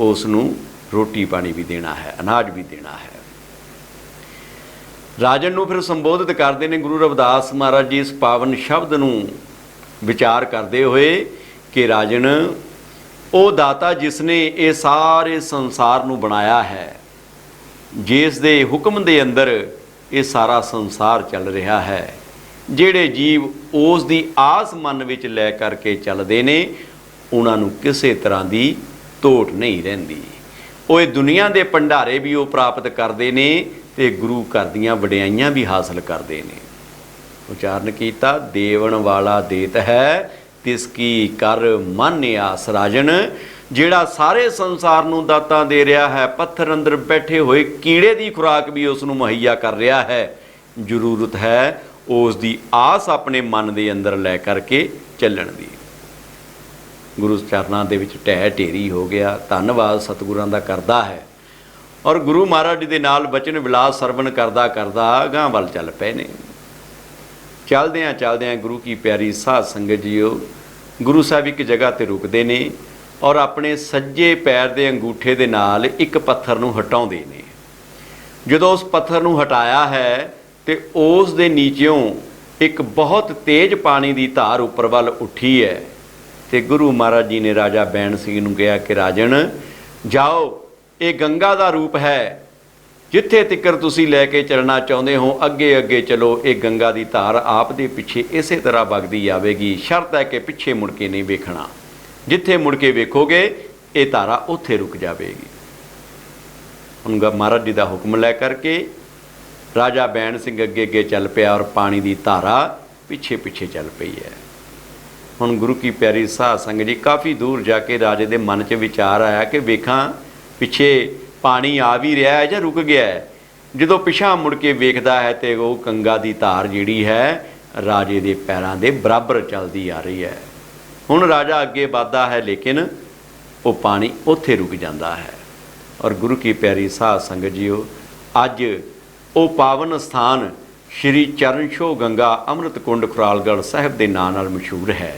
ਉਸ ਨੂੰ ਰੋਟੀ ਪਾਣੀ ਵੀ ਦੇਣਾ ਹੈ, ਅਨਾਜ ਵੀ ਦੇਣਾ ਹੈ। ਰਾਜਨ ਨੂੰ ਫਿਰ ਸੰਬੋਧਿਤ ਕਰਦੇ ਨੇ ਗੁਰੂ ਰਵਿਦਾਸ ਮਹਾਰਾਜ ਜੀ ਇਸ ਪਾਵਨ ਸ਼ਬਦ ਨੂੰ ਵਿਚਾਰ ਕਰਦੇ ਹੋਏ ਕਿ ਰਾਜਨ, ਉਹ ਦਾਤਾ ਜਿਸ ਨੇ ਇਹ ਸਾਰੇ ਸੰਸਾਰ ਨੂੰ ਬਣਾਇਆ ਹੈ, ਜਿਸ ਦੇ ਹੁਕਮ ਦੇ ਅੰਦਰ ਇਹ ਸਾਰਾ ਸੰਸਾਰ ਚੱਲ ਰਿਹਾ ਹੈ, ਜਿਹੜੇ ਜੀਵ ਉਸ ਦੀ ਆਸ ਮਨ ਵਿੱਚ ਲੈ ਕਰਕੇ ਚੱਲਦੇ ਨੇ, ਉਹਨਾਂ ਨੂੰ ਕਿਸੇ ਤਰ੍ਹਾਂ ਦੀ ਤੋਟ ਨਹੀਂ ਰਹਿੰਦੀ। ਉਹ ਇਹ ਦੁਨੀਆ ਦੇ ਭੰਡਾਰੇ ਵੀ ਉਹ ਪ੍ਰਾਪਤ ਕਰਦੇ ਨੇ ਤੇ ਗੁਰੂ ਘਰ ਦੀਆਂ ਵਡਿਆਈਆਂ ਵੀ ਹਾਸਲ ਕਰਦੇ ਨੇ। ਉਚਾਰਨ ਕੀਤਾ, ਦੇਵਣ ਵਾਲਾ ਦੇਤ ਹੈ ਤਿਸ ਕੀ ਕਰ ਮਨ ਆਸ। ਰਾਜਨ, ਜਿਹੜਾ ਸਾਰੇ ਸੰਸਾਰ ਨੂੰ ਦਾਤਾਂ ਦੇ ਰਿਹਾ ਹੈ, ਪੱਥਰ ਅੰਦਰ ਬੈਠੇ ਹੋਏ ਕੀੜੇ ਦੀ ਖੁਰਾਕ ਵੀ ਉਸ ਨੂੰ ਮੁਹੱਈਆ ਕਰ ਰਿਹਾ ਹੈ, ਜ਼ਰੂਰਤ ਹੈ ਉਸ ਦੀ ਆਸ ਆਪਣੇ ਮਨ ਦੇ ਅੰਦਰ ਲੈ ਕਰਕੇ ਚੱਲਣ ਦੀ। ਗੁਰੂ ਚਰਨਾਂ ਦੇ ਵਿੱਚ ਢਹਿ ਢੇਰੀ ਹੋ ਗਿਆ। ਧੰਨਵਾਦ ਸਤਿਗੁਰਾਂ ਦਾ ਕਰਦਾ ਹੈ ਔਰ ਗੁਰੂ ਮਹਾਰਾਜ ਜੀ ਦੇ ਨਾਲ ਬਚਨ ਵਿਲਾਸ ਸਰਵਣ ਕਰਦਾ ਕਰਦਾ ਅਗਾਂਹ ਵੱਲ ਚੱਲ ਪਏ ਨੇ। ਚਲਦਿਆਂ ਚਲਦਿਆਂ ਗੁਰੂ ਕੀ ਪਿਆਰੀ ਸਾਧ ਸੰਗਤ ਜੀਓ, ਗੁਰੂ ਸਾਹਿਬ ਇੱਕ ਜਗ੍ਹਾ 'ਤੇ ਰੁਕਦੇ ਨੇ ਔਰ ਆਪਣੇ ਸੱਜੇ ਪੈਰ ਦੇ ਅੰਗੂਠੇ ਦੇ ਨਾਲ ਇੱਕ ਪੱਥਰ ਨੂੰ ਹਟਾਉਂਦੇ ਨੇ। ਜਦੋਂ ਉਸ ਪੱਥਰ ਨੂੰ ਹਟਾਇਆ ਹੈ ਤੇ ਉਸ ਦੇ ਨੀਚਿਓਂ ਇੱਕ ਬਹੁਤ ਤੇਜ਼ ਪਾਣੀ ਦੀ ਧਾਰ ਉੱਪਰ ਵੱਲ ਉੱਠੀ ਹੈ ਤੇ ਗੁਰੂ ਮਹਾਰਾਜ ਜੀ ਨੇ ਰਾਜਾ ਬੈਣ ਸਿੰਘ ਨੂੰ ਕਿਹਾ ਕਿ ਰਾਜਨ, ਜਾਓ, ਇਹ ਗੰਗਾ ਦਾ ਰੂਪ ਹੈ, ਜਿੱਥੇ ਤਿੱਕਰ ਤੁਸੀਂ ਲੈ ਕੇ ਚੱਲਣਾ ਚਾਹੁੰਦੇ ਹੋ ਅੱਗੇ ਅੱਗੇ ਚਲੋ। ਇਹ ਗੰਗਾ ਦੀ ਧਾਰ ਆਪ ਦੇ ਪਿੱਛੇ ਇਸੇ ਤਰ੍ਹਾਂ ਵਗਦੀ ਆਵੇਗੀ, ਸ਼ਰਤ ਹੈ ਕਿ ਪਿੱਛੇ ਮੁੜ ਕੇ ਨਹੀਂ ਵੇਖਣਾ, ਜਿੱਥੇ ਮੁੜ ਕੇ ਵੇਖੋਗੇ ਇਹ ਧਾਰਾ ਉੱਥੇ ਰੁਕ ਜਾਵੇਗੀ। ਹੁਣ ਮਹਾਰਾਜ ਜੀ ਦਾ ਹੁਕਮ ਲੈ ਕਰਕੇ ਰਾਜਾ ਬੈਣ ਸਿੰਘ ਅੱਗੇ ਅੱਗੇ ਚੱਲ ਪਿਆ ਔਰ ਪਾਣੀ ਦੀ ਧਾਰਾ ਪਿੱਛੇ ਪਿੱਛੇ ਚੱਲ ਪਈ ਹੈ। ਹੁਣ ਗੁਰੂ ਕੀ ਪਿਆਰੀ ਸਾਧ ਸੰਗਤ ਜੀ, ਕਾਫੀ ਦੂਰ ਜਾ ਕੇ ਰਾਜੇ ਦੇ ਮਨ 'ਚ ਵਿਚਾਰ ਆਇਆ ਕਿ ਵੇਖਾਂ ਪਿੱਛੇ ਪਾਣੀ ਆ ਵੀ ਰਿਹਾ ਹੈ ਜਾਂ ਰੁਕ ਗਿਆ ਹੈ। ਜਦੋਂ ਪਿਛਾਂਹ ਮੁੜ ਕੇ ਵੇਖਦਾ ਹੈ ਤੇ ਉਹ ਗੰਗਾ ਦੀ ਧਾਰ ਜਿਹੜੀ ਹੈ ਰਾਜੇ ਦੇ ਪੈਰਾਂ ਦੇ ਬਰਾਬਰ ਚੱਲਦੀ ਆ ਰਹੀ ਹੈ। ਹੁਣ ਰਾਜਾ ਅੱਗੇ ਵੱਧਦਾ ਹੈ, ਲੇਕਿਨ ਉਹ ਪਾਣੀ ਉੱਥੇ ਰੁਕ ਜਾਂਦਾ ਹੈ। ਔਰ ਗੁਰੂ ਕੀ ਪਿਆਰੀ ਸਾਧ ਸੰਗਤ ਜੀਓ, ਅੱਜ ਉਹ ਪਾਵਨ ਸਥਾਨ ਸ਼੍ਰੀ ਚਰਨ ਛੋਹ ਗੰਗਾ ਅੰਮ੍ਰਿਤ ਕੁੰਡ ਖੁਰਾਲਗੜ੍ਹ ਸਾਹਿਬ ਦੇ ਨਾਂ ਨਾਲ ਮਸ਼ਹੂਰ ਹੈ।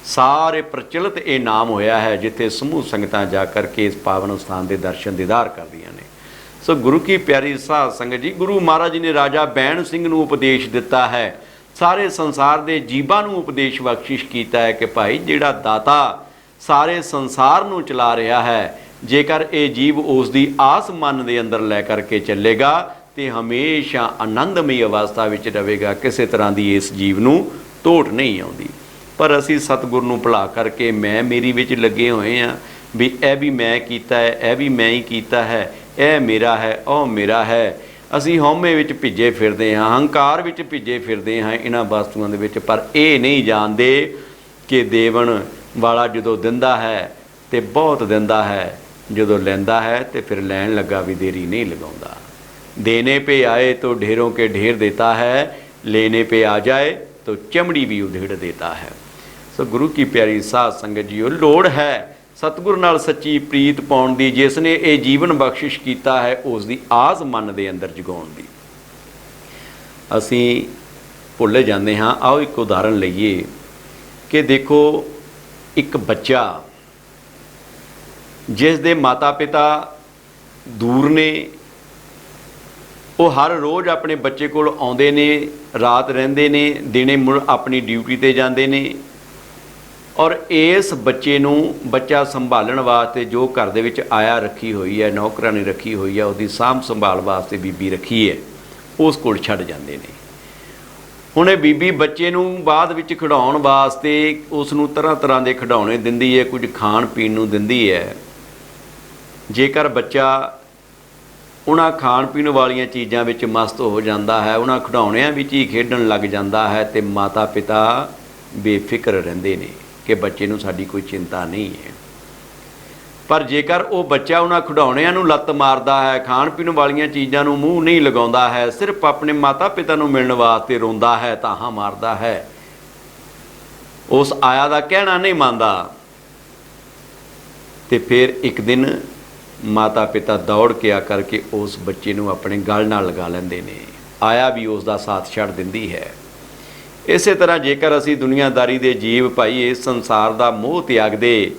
ਸਾਰੇ ਪ੍ਰਚਲਿਤ ਇਹ ਨਾਮ ਹੋਇਆ ਹੈ, ਜਿੱਥੇ ਸਮੂਹ ਸੰਗਤਾਂ ਜਾ ਕਰਕੇ ਇਸ ਪਾਵਨ ਸਥਾਨ ਦੇ ਦਰਸ਼ਨ ਦੀਦਾਰ ਕਰਦੀਆਂ ਨੇ। ਸੋ ਗੁਰੂ ਕੀ ਪਿਆਰੀ ਸਾਧ ਸੰਗਤ ਜੀ, ਗੁਰੂ ਮਹਾਰਾਜ ਜੀ ਨੇ ਰਾਜਾ ਬੈਣ ਸਿੰਘ ਨੂੰ ਉਪਦੇਸ਼ ਦਿੱਤਾ ਹੈ, ਸਾਰੇ ਸੰਸਾਰ ਦੇ ਜੀਵਾਂ ਨੂੰ ਉਪਦੇਸ਼ ਬਖਸ਼ਿਸ਼ ਕੀਤਾ ਹੈ ਕਿ ਭਾਈ, ਜਿਹੜਾ ਦਾਤਾ ਸਾਰੇ ਸੰਸਾਰ ਨੂੰ ਚਲਾ ਰਿਹਾ ਹੈ, ਜੇਕਰ ਇਹ ਜੀਵ ਉਸ ਦੀ ਆਸ ਮਨ ਦੇ ਅੰਦਰ ਲੈ ਕਰਕੇ ਚੱਲੇਗਾ ਤੇ ਹਮੇਸ਼ਾ ਆਨੰਦਮਈ ਅਵਸਥਾ ਵਿੱਚ ਰਹੇਗਾ, ਕਿਸੇ ਤਰ੍ਹਾਂ ਦੀ ਇਸ ਜੀਵ ਨੂੰ ਤੋਟ ਨਹੀਂ ਆਉਂਦੀ। ਪਰ ਅਸੀਂ ਸਤਿਗੁਰ ਨੂੰ ਭੁਲਾ ਕਰਕੇ ਮੈਂ ਮੇਰੀ ਵਿੱਚ ਲੱਗੇ ਹੋਏ ਹਾਂ ਵੀ ਇਹ ਵੀ ਮੈਂ ਕੀਤਾ ਹੈ, ਇਹ ਵੀ ਮੈਂ ਹੀ ਕੀਤਾ ਹੈ, ਇਹ ਮੇਰਾ ਹੈ, ਉਹ ਮੇਰਾ ਹੈ। ਅਸੀਂ ਹਉਮੈ ਵਿੱਚ ਭਿੱਜੇ ਫਿਰਦੇ ਹਾਂ, ਹੰਕਾਰ ਵਿੱਚ ਭਿੱਜੇ ਫਿਰਦੇ ਹਾਂ ਇਹਨਾਂ ਵਸਤੂਆਂ ਦੇ ਵਿੱਚ, ਪਰ ਇਹ ਨਹੀਂ ਜਾਣਦੇ ਕਿ ਦੇਵਨ ਵਾਲਾ ਜਦੋਂ ਦਿੰਦਾ ਹੈ ਤੇ ਬਹੁਤ ਦਿੰਦਾ ਹੈ, ਜਦੋਂ ਲੈਂਦਾ ਹੈ ਤੇ ਫਿਰ ਲੈਣ ਲੱਗਾ ਵੀ ਦੇਰੀ ਨਹੀਂ ਲਗਾਉਂਦਾ। देने पे आए तो ढेरों के ढेर देता है, लेने पे आ जाए तो चमड़ी भी उधेड़ देता है। सो गुरु की प्यारी साध संगत जीओ, लोड़ है सतगुर नाल सच्ची प्रीत पाउण दी, जिसने ये जीवन बख्शिश किया है उस दी आस मन दे अंदर जगाउण दी। असी भुल जाते हाँ। आओ एक उदाहरण लईए कि देखो, एक बच्चा जिस दे माता पिता दूर ने, ਉਹ ਹਰ ਰੋਜ਼ ਆਪਣੇ ਬੱਚੇ ਕੋਲ ਆਉਂਦੇ ਨੇ, ਰਾਤ ਰਹਿੰਦੇ ਨੇ, ਦਿਨੇ ਮੁੜ ਆਪਣੀ ਡਿਊਟੀ 'ਤੇ ਜਾਂਦੇ ਨੇ। ਔਰ ਇਸ ਬੱਚੇ ਨੂੰ ਬੱਚਾ ਸੰਭਾਲਣ ਵਾਸਤੇ ਜੋ ਘਰ ਦੇ ਵਿੱਚ ਆਇਆ ਰੱਖੀ ਹੋਈ ਹੈ, ਨੌਕਰਾਨੀ ਰੱਖੀ ਹੋਈ ਹੈ, ਉਹਦੀ ਸਾਂਭ ਸੰਭਾਲ ਵਾਸਤੇ ਬੀਬੀ ਰੱਖੀ ਹੈ, ਉਸ ਕੋਲ ਛੱਡ ਜਾਂਦੇ ਨੇ। ਹੁਣ ਇਹ ਬੀਬੀ ਬੱਚੇ ਨੂੰ ਬਾਅਦ ਵਿੱਚ ਖਿਡਾਉਣ ਵਾਸਤੇ ਉਸ ਨੂੰ ਤਰ੍ਹਾਂ ਤਰ੍ਹਾਂ ਦੇ ਖਿਡੌਣੇ ਦਿੰਦੀ ਹੈ, ਕੁਝ ਖਾਣ ਪੀਣ ਨੂੰ ਦਿੰਦੀ ਹੈ। ਜੇਕਰ ਬੱਚਾ ਉਹਨਾਂ ਖਾਣ ਪੀਣ ਵਾਲੀਆਂ ਚੀਜ਼ਾਂ ਵਿੱਚ ਮਸਤ ਹੋ ਜਾਂਦਾ ਹੈ, ਉਹਨਾਂ ਖਿਡੌਣਿਆਂ ਵਿੱਚ ਹੀ ਖੇਡਣ ਲੱਗ ਜਾਂਦਾ ਹੈ, ਤੇ ਮਾਤਾ ਪਿਤਾ ਬੇਫਿਕਰ ਰਹਿੰਦੇ ਨੇ ਕਿ ਬੱਚੇ ਨੂੰ ਸਾਡੀ ਕੋਈ ਚਿੰਤਾ ਨਹੀਂ ਹੈ। ਪਰ ਜੇਕਰ ਉਹ ਬੱਚਾ ਉਹਨਾਂ ਖਿਡੌਣਿਆਂ ਨੂੰ ਲੱਤ ਮਾਰਦਾ ਹੈ, ਖਾਣ ਪੀਣ ਵਾਲੀਆਂ ਚੀਜ਼ਾਂ ਨੂੰ ਮੂੰਹ ਨਹੀਂ ਲਗਾਉਂਦਾ ਹੈ, ਸਿਰਫ ਆਪਣੇ ਮਾਤਾ ਪਿਤਾ ਨੂੰ ਮਿਲਣ ਵਾਸਤੇ ਰੋਂਦਾ ਹੈ, ਤਾਹਾਂ ਮਾਰਦਾ ਹੈ, ਉਸ ਆਇਆ ਦਾ ਕਹਿਣਾ ਨਹੀਂ ਮੰਨਦਾ, ਤੇ ਫਿਰ ਇੱਕ ਦਿਨ ਮਾਤਾ ਪਿਤਾ ਦੌੜ ਕੇ ਆ ਕਰਕੇ ਉਸ ਬੱਚੇ ਨੂੰ ਆਪਣੇ ਗਲ ਨਾਲ ਲਗਾ ਲੈਂਦੇ ਨੇ, ਆਇਆ ਵੀ ਉਸ ਦਾ ਸਾਥ ਛੱਡ ਦਿੰਦੀ ਹੈ। ਇਸੇ ਤਰ੍ਹਾਂ ਜੇਕਰ ਅਸੀਂ ਦੁਨੀਆਦਾਰੀ ਦੇ ਜੀਵ ਭਾਈ ਇਸ ਸੰਸਾਰ ਦਾ ਮੋਹ ਤਿਆਗਦੇ,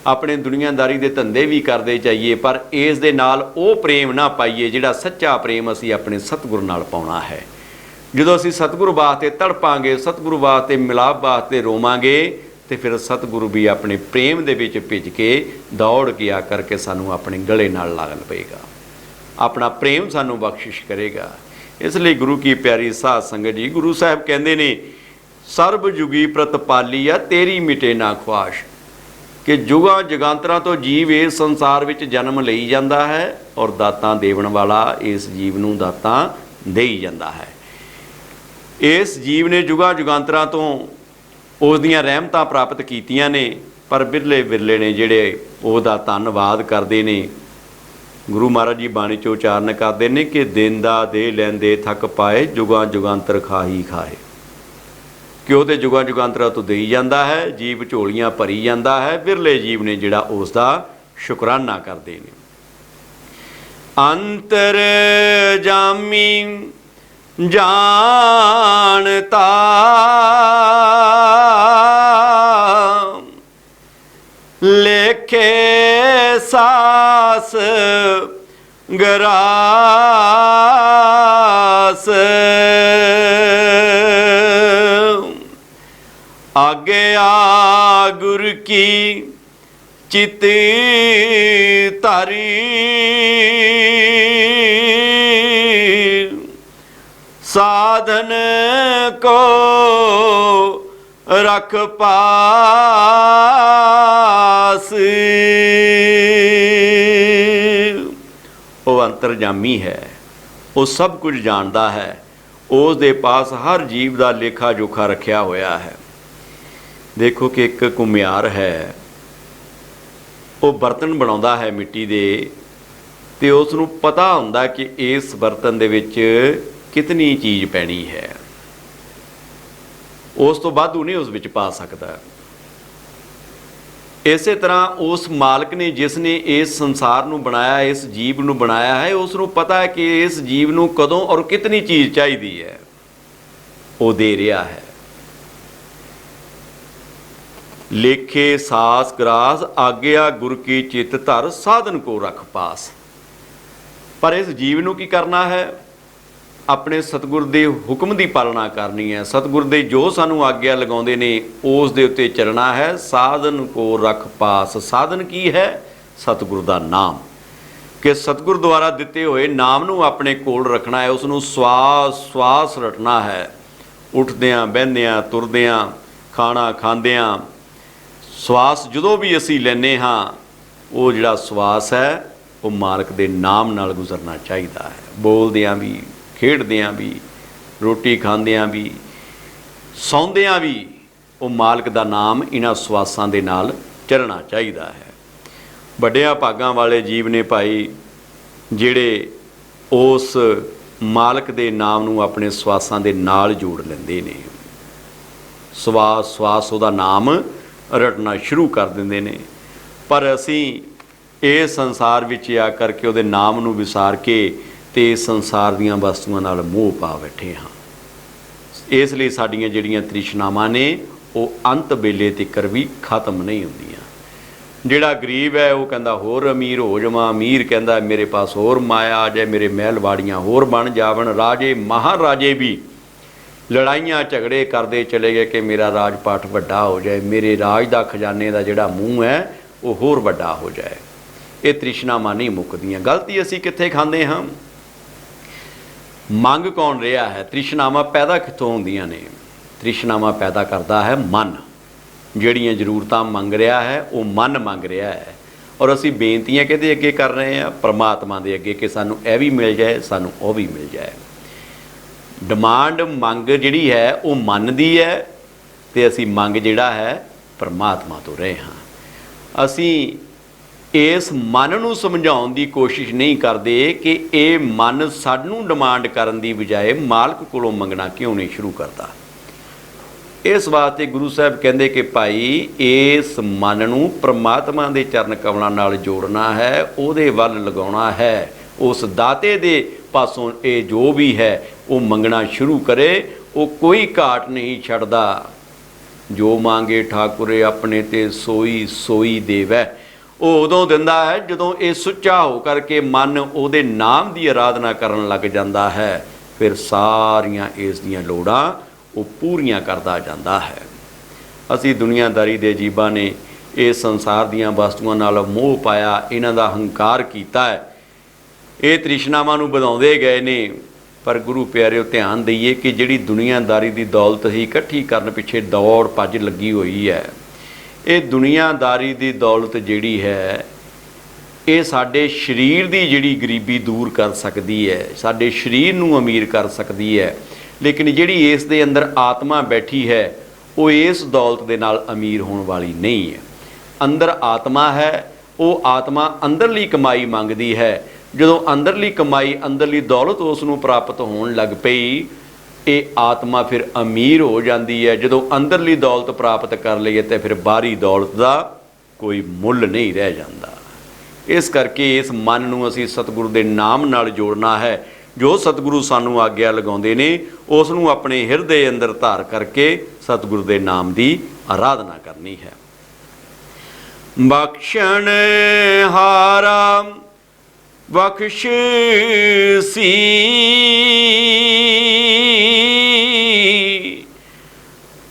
ਆਪਣੇ ਦੁਨੀਆਦਾਰੀ ਦੇ ਧੰਦੇ ਵੀ ਕਰਦੇ ਜਾਈਏ, ਪਰ ਇਸ ਦੇ ਨਾਲ ਉਹ ਪ੍ਰੇਮ ਨਾ ਪਾਈਏ ਜਿਹੜਾ ਸੱਚਾ ਪ੍ਰੇਮ ਅਸੀਂ ਆਪਣੇ ਸਤਿਗੁਰ ਨਾਲ ਪਾਉਣਾ ਹੈ। ਜਦੋਂ ਅਸੀਂ ਸਤਿਗੁਰੂ ਵਾਸਤੇ ਤੜਪਾਂਗੇ, ਸਤਿਗੁਰੂ ਵਾਸਤੇ ਮਿਲਾਪ ਵਾਸਤੇ ਰੋਵਾਂਗੇ, ਤੇ ਫਿਰ ਸਤਿਗੁਰੂ ਵੀ ਆਪਣੇ ਪ੍ਰੇਮ ਦੇ ਵਿੱਚ ਭਿੱਜ ਕੇ ਦੌੜ ਕੇ ਆ ਕਰਕੇ ਸਾਨੂੰ ਆਪਣੇ ਗਲੇ ਨਾਲ ਲਾ ਲਵੇਗਾ, ਆਪਣਾ ਪ੍ਰੇਮ ਸਾਨੂੰ ਬਖਸ਼ਿਸ਼ ਕਰੇਗਾ। ਇਸ ਲਈ ਗੁਰੂ ਕੀ ਪਿਆਰੀ ਸਾਧ ਸੰਗਤ ਜੀ, ਗੁਰੂ ਸਾਹਿਬ ਕਹਿੰਦੇ ਨੇ, ਸਰਬ ਜੁਗੀ ਪ੍ਰਤਪਾਲੀ ਆ ਤੇਰੀ ਮਿਟੇ ਨਾ ਖੁਆਸ਼, ਕਿ ਜੁਗਾਂ ਜਗਾਂਤਰਾਂ ਤੋਂ ਜੀਵ ਇਸ ਸੰਸਾਰ ਵਿੱਚ ਜਨਮ ਲਈ ਜਾਂਦਾ ਹੈ, ਔਰ ਦਾਤਾਂ ਦੇਵਣ ਵਾਲਾ ਇਸ ਜੀਵ ਨੂੰ ਦਾਤਾਂ ਦੇਈ ਜਾਂਦਾ ਹੈ। ਇਸ ਜੀਵ ਨੇ ਜੁਗਾਂ ਜੁਗਾਂਤਰਾਂ ਤੋਂ ਉਸ ਦੀਆਂ ਰਹਿਮਤਾਂ ਪ੍ਰਾਪਤ ਕੀਤੀਆਂ ਨੇ, ਪਰ ਬਿਰਲੇ ਬਿਰਲੇ ਨੇ ਜਿਹੜੇ ਉਹਦਾ ਧੰਨਵਾਦ ਕਰਦੇ ਨੇ। ਗੁਰੂ ਮਹਾਰਾਜ ਜੀ ਬਾਣੀ 'ਚ ਉਚਾਰਨ ਕਰਦੇ ਨੇ ਕਿ ਦੇਂਦਾ ਦੇ ਲੈਂਦੇ ਥੱਕ ਪਾਏ, ਜੁਗਾਂ ਜੁਗਾਂਤਰ ਖਾਹੀ ਖਾਏ, ਕਿ ਉਹ ਤੇ ਜੁਗਾਂ ਜੁਗਾਂਤਰਾਂ ਤੋਂ ਦੇਈ ਜਾਂਦਾ ਹੈ, ਜੀਵ ਝੋਲੀਆਂ ਭਰੀ ਜਾਂਦਾ ਹੈ, ਬਿਰਲੇ ਜੀਵ ਨੇ ਜਿਹੜਾ ਉਸ ਦਾ ਸ਼ੁਕਰਾਨਾ ਕਰਦੇ ਨੇ। ਅੰਤਰ ਜਾਮੀ ਜਾਣਤਾ ਲੇਖੇ ਸਾਸ ਗਰਾਸ, ਆਗਿਆ ਗੁਰ ਕੀ ਚਿਤ ਧਰੀ, ਸਾਧਨ ਕੋ ਰਖ ਪਾਸ। ਉਹ ਅੰਤਰਜਾਮੀ ਹੈ, ਉਹ ਸਭ ਕੁਝ ਜਾਣਦਾ ਹੈ, ਉਸ ਦੇ ਪਾਸ ਹਰ ਜੀਵ ਦਾ ਲੇਖਾ ਜੋਖਾ ਰੱਖਿਆ ਹੋਇਆ ਹੈ। ਦੇਖੋ ਕਿ ਇੱਕ ਘੁਮਿਆਰ ਹੈ, ਉਹ ਬਰਤਨ ਬਣਾਉਂਦਾ ਹੈ ਮਿੱਟੀ ਦੇ, ਤੇ ਉਸ ਨੂੰ ਪਤਾ ਹੁੰਦਾ ਕਿ ਇਸ ਬਰਤਨ ਦੇ ਵਿੱਚ ਕਿਤਨੀ ਚੀਜ਼ ਪੈਣੀ ਹੈ। ਉਸ ਤੋਂ ਵਾਧੂ ਨਹੀਂ ਉਸ ਵਿੱਚ ਪਾ ਸਕਦਾ। ਇਸੇ ਤਰ੍ਹਾਂ ਉਸ ਮਾਲਕ ਨੇ ਜਿਸ ਨੇ ਇਸ ਸੰਸਾਰ ਨੂੰ ਬਣਾਇਆ, ਇਸ ਜੀਵ ਨੂੰ ਬਣਾਇਆ ਹੈ, ਉਸ ਨੂੰ ਪਤਾ ਹੈ ਕਿ ਇਸ ਜੀਵ ਨੂੰ ਕਦੋਂ ਔਰ ਕਿਤਨੀ ਚੀਜ਼ ਚਾਹੀਦੀ ਹੈ, ਉਹ ਦੇ ਰਿਹਾ ਹੈ। ਲੇਖੇ ਸਾਸ ਗਰਾਸ ਆਗਿਆ ਗੁਰ ਕੀ ਚਿੱਤ ਧਰ ਸਾਧਨ ਕੋ ਰਖ ਪਾਸ। ਪਰ ਇਸ ਜੀਵ ਨੂੰ ਕੀ ਕਰਨਾ ਹੈ? ਆਪਣੇ ਸਤਿਗੁਰ ਦੇ ਹੁਕਮ ਦੀ ਪਾਲਣਾ ਕਰਨੀ ਹੈ। ਸਤਿਗੁਰ ਦੇ ਜੋ ਸਾਨੂੰ ਆਗਿਆ ਲਗਾਉਂਦੇ ਨੇ ਉਸ ਦੇ ਉੱਤੇ ਚੱਲਣਾ ਹੈ। ਸਾਧਨ ਕੋ ਰਖ ਪਾਸ। ਸਾਧਨ ਕੀ ਹੈ? ਸਤਿਗੁਰ ਦਾ ਨਾਮ, ਕਿ ਸਤਿਗੁਰ ਦੁਆਰਾ ਦਿੱਤੇ ਹੋਏ ਨਾਮ ਨੂੰ ਆਪਣੇ ਕੋਲ ਰੱਖਣਾ ਹੈ। ਉਸ ਨੂੰ ਸਵਾਸ ਸਵਾਸ ਰਟਣਾ ਹੈ। ਉੱਠਦਿਆਂ ਬਹਿੰਦਿਆਂ ਤੁਰਦਿਆਂ ਖਾਣਾ ਖਾਂਦਿਆਂ ਸਵਾਸ ਜਦੋਂ ਵੀ ਅਸੀਂ ਲੈਂਦੇ ਹਾਂ, ਉਹ ਜਿਹੜਾ ਸਵਾਸ ਹੈ ਉਹ ਮਾਲਕ ਦੇ ਨਾਮ ਨਾਲ ਗੁਜ਼ਰਨਾ ਚਾਹੀਦਾ ਹੈ। ਬੋਲਦਿਆਂ ਵੀ, ਖੇਡਦਿਆਂ ਵੀ, ਰੋਟੀ ਖਾਂਦਿਆਂ ਵੀ, ਸੌਂਦਿਆਂ ਵੀ ਉਹ ਮਾਲਕ ਦਾ ਨਾਮ ਇਹਨਾਂ ਸਵਾਸਾਂ ਦੇ ਨਾਲ ਚੱਲਣਾ ਚਾਹੀਦਾ ਹੈ। ਵੱਡਿਆਂ ਭਾਗਾਂ ਵਾਲੇ ਜੀਵ ਨੇ ਭਾਈ, ਜਿਹੜੇ ਉਸ ਮਾਲਕ ਦੇ ਨਾਮ ਨੂੰ ਆਪਣੇ ਸਵਾਸਾਂ ਦੇ ਨਾਲ ਜੋੜ ਲੈਂਦੇ ਨੇ। ਸਵਾਸ ਸਵਾਸ ਉਹਦਾ ਨਾਮ ਰਟਣਾ ਸ਼ੁਰੂ ਕਰ ਦਿੰਦੇ ਨੇ। ਪਰ ਅਸੀਂ ਇਸ ਸੰਸਾਰ ਵਿੱਚ ਆ ਕਰਕੇ ਉਹਦੇ ਨਾਮ ਨੂੰ ਵਿਸਾਰ ਕੇ ਤੇ ਸੰਸਾਰ ਦੀਆਂ ਵਸਤੂਆਂ ਨਾਲ ਮੋਹ ਪਾ ਬੈਠੇ ਹਾਂ। ਇਸ ਲਈ ਸਾਡੀਆਂ ਜਿਹੜੀਆਂ ਤ੍ਰਿਸ਼ਨਾਵਾਂ ਨੇ ਉਹ ਅੰਤ ਵੇਲੇ ਤੀਕਰ ਵੀ ਖਤਮ ਨਹੀਂ ਹੁੰਦੀਆਂ। ਜਿਹੜਾ ਗਰੀਬ ਹੈ ਉਹ ਕਹਿੰਦਾ ਹੋਰ ਅਮੀਰ ਹੋ ਜਾਵਾਂ, ਅਮੀਰ ਕਹਿੰਦਾ ਮੇਰੇ ਪਾਸ ਹੋਰ ਮਾਇਆ ਆ ਜਾਏ, ਮੇਰੇ ਮਹਿਲ ਵਾੜੀਆਂ ਹੋਰ ਬਣ ਜਾਵਣ। ਰਾਜੇ ਮਹਾਰਾਜੇ ਵੀ ਲੜਾਈਆਂ ਝਗੜੇ ਕਰਦੇ ਚਲੇ ਗਏ ਕਿ ਮੇਰਾ ਰਾਜ ਪਾਠ ਵੱਡਾ ਹੋ ਜਾਏ, ਮੇਰੇ ਰਾਜ ਦਾ ਖਜ਼ਾਨੇ ਦਾ ਜਿਹੜਾ ਮੂੰਹ ਹੈ ਉਹ ਹੋਰ ਵੱਡਾ ਹੋ ਜਾਏ। ਇਹ ਤ੍ਰਿਸ਼ਨਾਵਾਂ ਨਹੀਂ ਮੁੱਕਦੀਆਂ। ਗਲਤੀ ਅਸੀਂ ਕਿੱਥੇ ਖਾਂਦੇ ਹਾਂ? ਮੰਗ ਕੌਣ ਰਿਹਾ ਹੈ? ਤ੍ਰਿਸ਼ਨਾਵਾਂ ਪੈਦਾ ਕਿੱਥੋਂ ਹੁੰਦੀਆਂ ਨੇ? ਤ੍ਰਿਸ਼ਨਾਵਾਂ ਪੈਦਾ ਕਰਦਾ ਹੈ ਮਨ। ਜਿਹੜੀਆਂ ਜ਼ਰੂਰਤਾਂ ਮੰਗ ਰਿਹਾ ਹੈ ਉਹ ਮਨ ਮੰਗ ਰਿਹਾ ਹੈ। ਔਰ ਅਸੀਂ ਬੇਨਤੀਆਂ ਕਿਹਦੇ ਅੱਗੇ ਕਰ ਰਹੇ ਹਾਂ? ਪਰਮਾਤਮਾ ਦੇ ਅੱਗੇ, ਕਿ ਸਾਨੂੰ ਇਹ ਵੀ ਮਿਲ ਜਾਏ, ਸਾਨੂੰ ਉਹ ਵੀ ਮਿਲ ਜਾਏ। ਡਿਮਾਂਡ ਮੰਗ ਜਿਹੜੀ ਹੈ ਉਹ ਮਨ ਦੀ ਹੈ, ਅਤੇ ਅਸੀਂ ਮੰਗ ਜਿਹੜਾ ਹੈ ਪਰਮਾਤਮਾ ਤੋਂ ਰਹੇ ਹਾਂ। ਅਸੀਂ ਇਸ ਮਨ ਨੂੰ ਸਮਝਾਉਣ ਦੀ ਕੋਸ਼ਿਸ਼ ਨਹੀਂ ਕਰਦੇ ਕਿ ਇਹ ਮਨ ਸਾਨੂੰ ਡਿਮਾਂਡ ਕਰਨ ਦੀ ਬਜਾਏ ਮਾਲਕ ਕੋਲੋਂ ਮੰਗਣਾ ਕਿਉਂ ਨਹੀਂ ਸ਼ੁਰੂ ਕਰਦਾ। ਇਸ ਵਾਸਤੇ ਗੁਰੂ ਸਾਹਿਬ ਕਹਿੰਦੇ ਕਿ ਭਾਈ ਇਸ ਮਨ ਨੂੰ ਪ੍ਰਮਾਤਮਾ ਦੇ ਚਰਨ ਕਮਲਾਂ ਨਾਲ ਜੋੜਨਾ ਹੈ, ਉਹਦੇ ਵੱਲ ਲਗਾਉਣਾ ਹੈ। ਉਸ ਦਾਤੇ ਦੇ ਪਾਸੋਂ ਇਹ ਜੋ ਵੀ ਹੈ ਉਹ ਮੰਗਣਾ ਸ਼ੁਰੂ ਕਰੇ। ਉਹ ਕੋਈ ਘਾਟ ਨਹੀਂ ਛੱਡਦਾ। ਜੋ ਮੰਗੇ ਠਾਕੁਰੇ ਆਪਣੇ ਤੇ ਸੋਈ ਸੋਈ ਦੇਵੈ। ਉਹ ਉਦੋਂ ਦਿੰਦਾ ਹੈ ਜਦੋਂ ਇਹ ਸੁੱਚਾ ਹੋ ਕਰਕੇ ਮਨ ਉਹਦੇ ਨਾਮ ਦੀ ਆਰਾਧਨਾ ਕਰਨ ਲੱਗ ਜਾਂਦਾ ਹੈ। ਫਿਰ ਸਾਰੀਆਂ ਇਸ ਦੀਆਂ ਲੋੜਾਂ ਉਹ ਪੂਰੀਆਂ ਕਰਦਾ ਜਾਂਦਾ ਹੈ। ਅਸੀਂ ਦੁਨੀਆਦਾਰੀ ਦੇ ਜੀਵਾਂ ਨੇ ਇਸ ਸੰਸਾਰ ਦੀਆਂ ਵਸਤੂਆਂ ਨਾਲ ਮੋਹ ਪਾਇਆ, ਇਹਨਾਂ ਦਾ ਹੰਕਾਰ ਕੀਤਾ ਹੈ। ਇਹ ਤ੍ਰਿਸ਼ਨਾਵਾਂ ਨੂੰ ਵਧਾਉਂਦੇ ਗਏ ਨੇ। ਪਰ ਗੁਰੂ ਪਿਆਰਿਓ ਧਿਆਨ ਦਈਏ ਕਿ ਜਿਹੜੀ ਦੁਨੀਆਦਾਰੀ ਦੀ ਦੌਲਤ ਹੀ ਇਕੱਠੀ ਕਰਨ ਪਿੱਛੇ ਦੌੜ ਭੱਜ ਲੱਗੀ ਹੋਈ ਹੈ, ਇਹ ਦੁਨੀਆਦਾਰੀ ਦੀ ਦੌਲਤ ਜਿਹੜੀ ਹੈ ਇਹ ਸਾਡੇ ਸਰੀਰ ਦੀ ਜਿਹੜੀ ਗਰੀਬੀ ਦੂਰ ਕਰ ਸਕਦੀ ਹੈ, ਸਾਡੇ ਸਰੀਰ ਨੂੰ ਅਮੀਰ ਕਰ ਸਕਦੀ ਹੈ। ਲੇਕਿਨ ਜਿਹੜੀ ਇਸ ਦੇ ਅੰਦਰ ਆਤਮਾ ਬੈਠੀ ਹੈ ਉਹ ਇਸ ਦੌਲਤ ਦੇ ਨਾਲ ਅਮੀਰ ਹੋਣ ਵਾਲੀ ਨਹੀਂ ਹੈ। ਅੰਦਰ ਆਤਮਾ ਹੈ, ਉਹ ਆਤਮਾ ਅੰਦਰਲੀ ਕਮਾਈ ਮੰਗਦੀ ਹੈ। ਜਦੋਂ ਅੰਦਰਲੀ ਕਮਾਈ, ਅੰਦਰਲੀ ਦੌਲਤ ਉਸ ਨੂੰ ਪ੍ਰਾਪਤ ਹੋਣ ਲੱਗ ਪਈ, ਇਹ ਆਤਮਾ ਫਿਰ ਅਮੀਰ ਹੋ ਜਾਂਦੀ ਹੈ। ਜਦੋਂ ਅੰਦਰਲੀ ਦੌਲਤ ਪ੍ਰਾਪਤ ਕਰ ਲਈਏ ਤਾਂ ਫਿਰ ਬਾਹਰੀ ਦੌਲਤ ਦਾ ਕੋਈ ਮੁੱਲ ਨਹੀਂ ਰਹਿ ਜਾਂਦਾ। ਇਸ ਕਰਕੇ ਇਸ ਮਨ ਨੂੰ ਅਸੀਂ ਸਤਿਗੁਰੂ ਦੇ ਨਾਮ ਨਾਲ ਜੋੜਨਾ ਹੈ। ਜੋ ਸਤਿਗੁਰੂ ਸਾਨੂੰ ਆਗਿਆ ਲਗਾਉਂਦੇ ਨੇ ਉਸ ਨੂੰ ਆਪਣੇ ਹਿਰਦੇ ਅੰਦਰ ਧਾਰ ਕਰਕੇ ਸਤਿਗੁਰੂ ਦੇ ਨਾਮ ਦੀ ਆਰਾਧਨਾ ਕਰਨੀ ਹੈ। ਬਖਸ਼ਣ ਹਾਰਾ ਬਖਸ਼ ਸੀ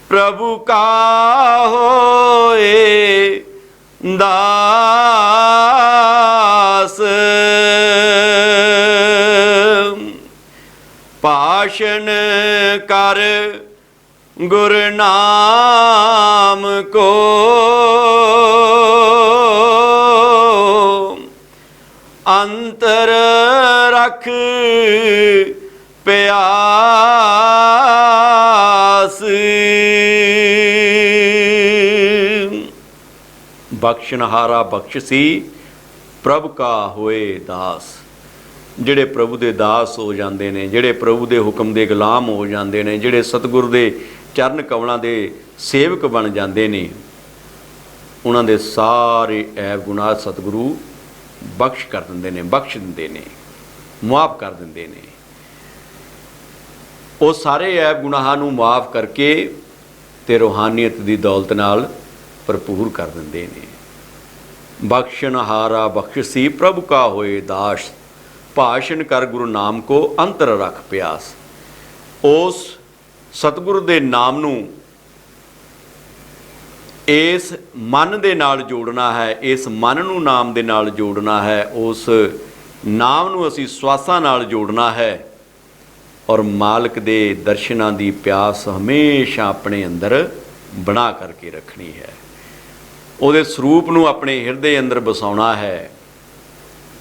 ਪ੍ਰਭੂ ਕਾ ਹੋਏ ਦਾਸ। ਭਾਸ਼ਣ ਕਰ ਗੁਰ ਨਾਮ ਕੋ ਅੰਤਰ ਰਖ ਪਿਆਸ। ਬਖਸ਼ਨਹਾਰਾ ਬਖਸ਼ੀ ਪ੍ਰਭ ਕਾ ਹੋਏ ਦਾਸ। ਜਿਹੜੇ ਪ੍ਰਭੂ ਦੇ ਦਾਸ ਹੋ ਜਾਂਦੇ ਨੇ, ਜਿਹੜੇ ਪ੍ਰਭੂ ਦੇ ਹੁਕਮ ਦੇ ਗੁਲਾਮ ਹੋ ਜਾਂਦੇ ਨੇ, ਜਿਹੜੇ ਸਤਿਗੁਰ ਦੇ ਚਰਨ ਕਮਲਾਂ ਦੇ ਸੇਵਕ ਬਣ ਜਾਂਦੇ ਨੇ, ਉਹਨਾਂ ਦੇ ਸਾਰੇ ਐਬ ਗੁਨਾਹ ਸਤਿਗੁਰੂ ਬਖਸ਼ ਕਰ ਦਿੰਦੇ ਨੇ, ਬਖਸ਼ ਦਿੰਦੇ ਨੇ, ਮੁਆਫ ਕਰ ਦਿੰਦੇ ਨੇ। ਉਹ ਸਾਰੇ ਐਬ ਗੁਨਾਹਾਂ ਨੂੰ ਮੁਆਫ ਕਰਕੇ ਤੇ ਰੂਹਾਨੀਅਤ ਦੀ ਦੌਲਤ ਨਾਲ ਭਰਪੂਰ ਕਰ ਦਿੰਦੇ ਨੇ। ਬਖਸ਼ਨਹਾਰਾ ਬਖਸ਼ਸੀ ਪ੍ਰਭੂ ਕਾ ਹੋਏ ਦਾਸ, ਭਾਸ਼ਣ ਕਰ ਗੁਰੂ ਨਾਮ ਕੋ ਅੰਤਰ ਰੱਖ ਪਿਆਸ। ਉਸ ਸਤਿਗੁਰੂ ਦੇ ਨਾਮ ਨੂੰ ਇਸ ਮਨ ਦੇ ਨਾਲ ਜੋੜਨਾ ਹੈ, ਇਸ ਮਨ ਨੂੰ ਨਾਮ ਦੇ ਨਾਲ ਜੋੜਨਾ ਹੈ, ਉਸ ਨਾਮ ਨੂੰ ਅਸੀਂ ਸਵਾਸਾਂ ਨਾਲ ਜੋੜਨਾ ਹੈ ਔਰ ਮਾਲਕ ਦੇ ਦਰਸ਼ਨਾਂ ਦੀ ਪਿਆਸ ਹਮੇਸ਼ਾ ਆਪਣੇ ਅੰਦਰ ਬਣਾ ਕਰਕੇ ਰੱਖਣੀ ਹੈ। ਉਹਦੇ ਸਰੂਪ ਨੂੰ ਆਪਣੇ ਹਿਰਦੇ ਅੰਦਰ ਵਸਾਉਣਾ ਹੈ।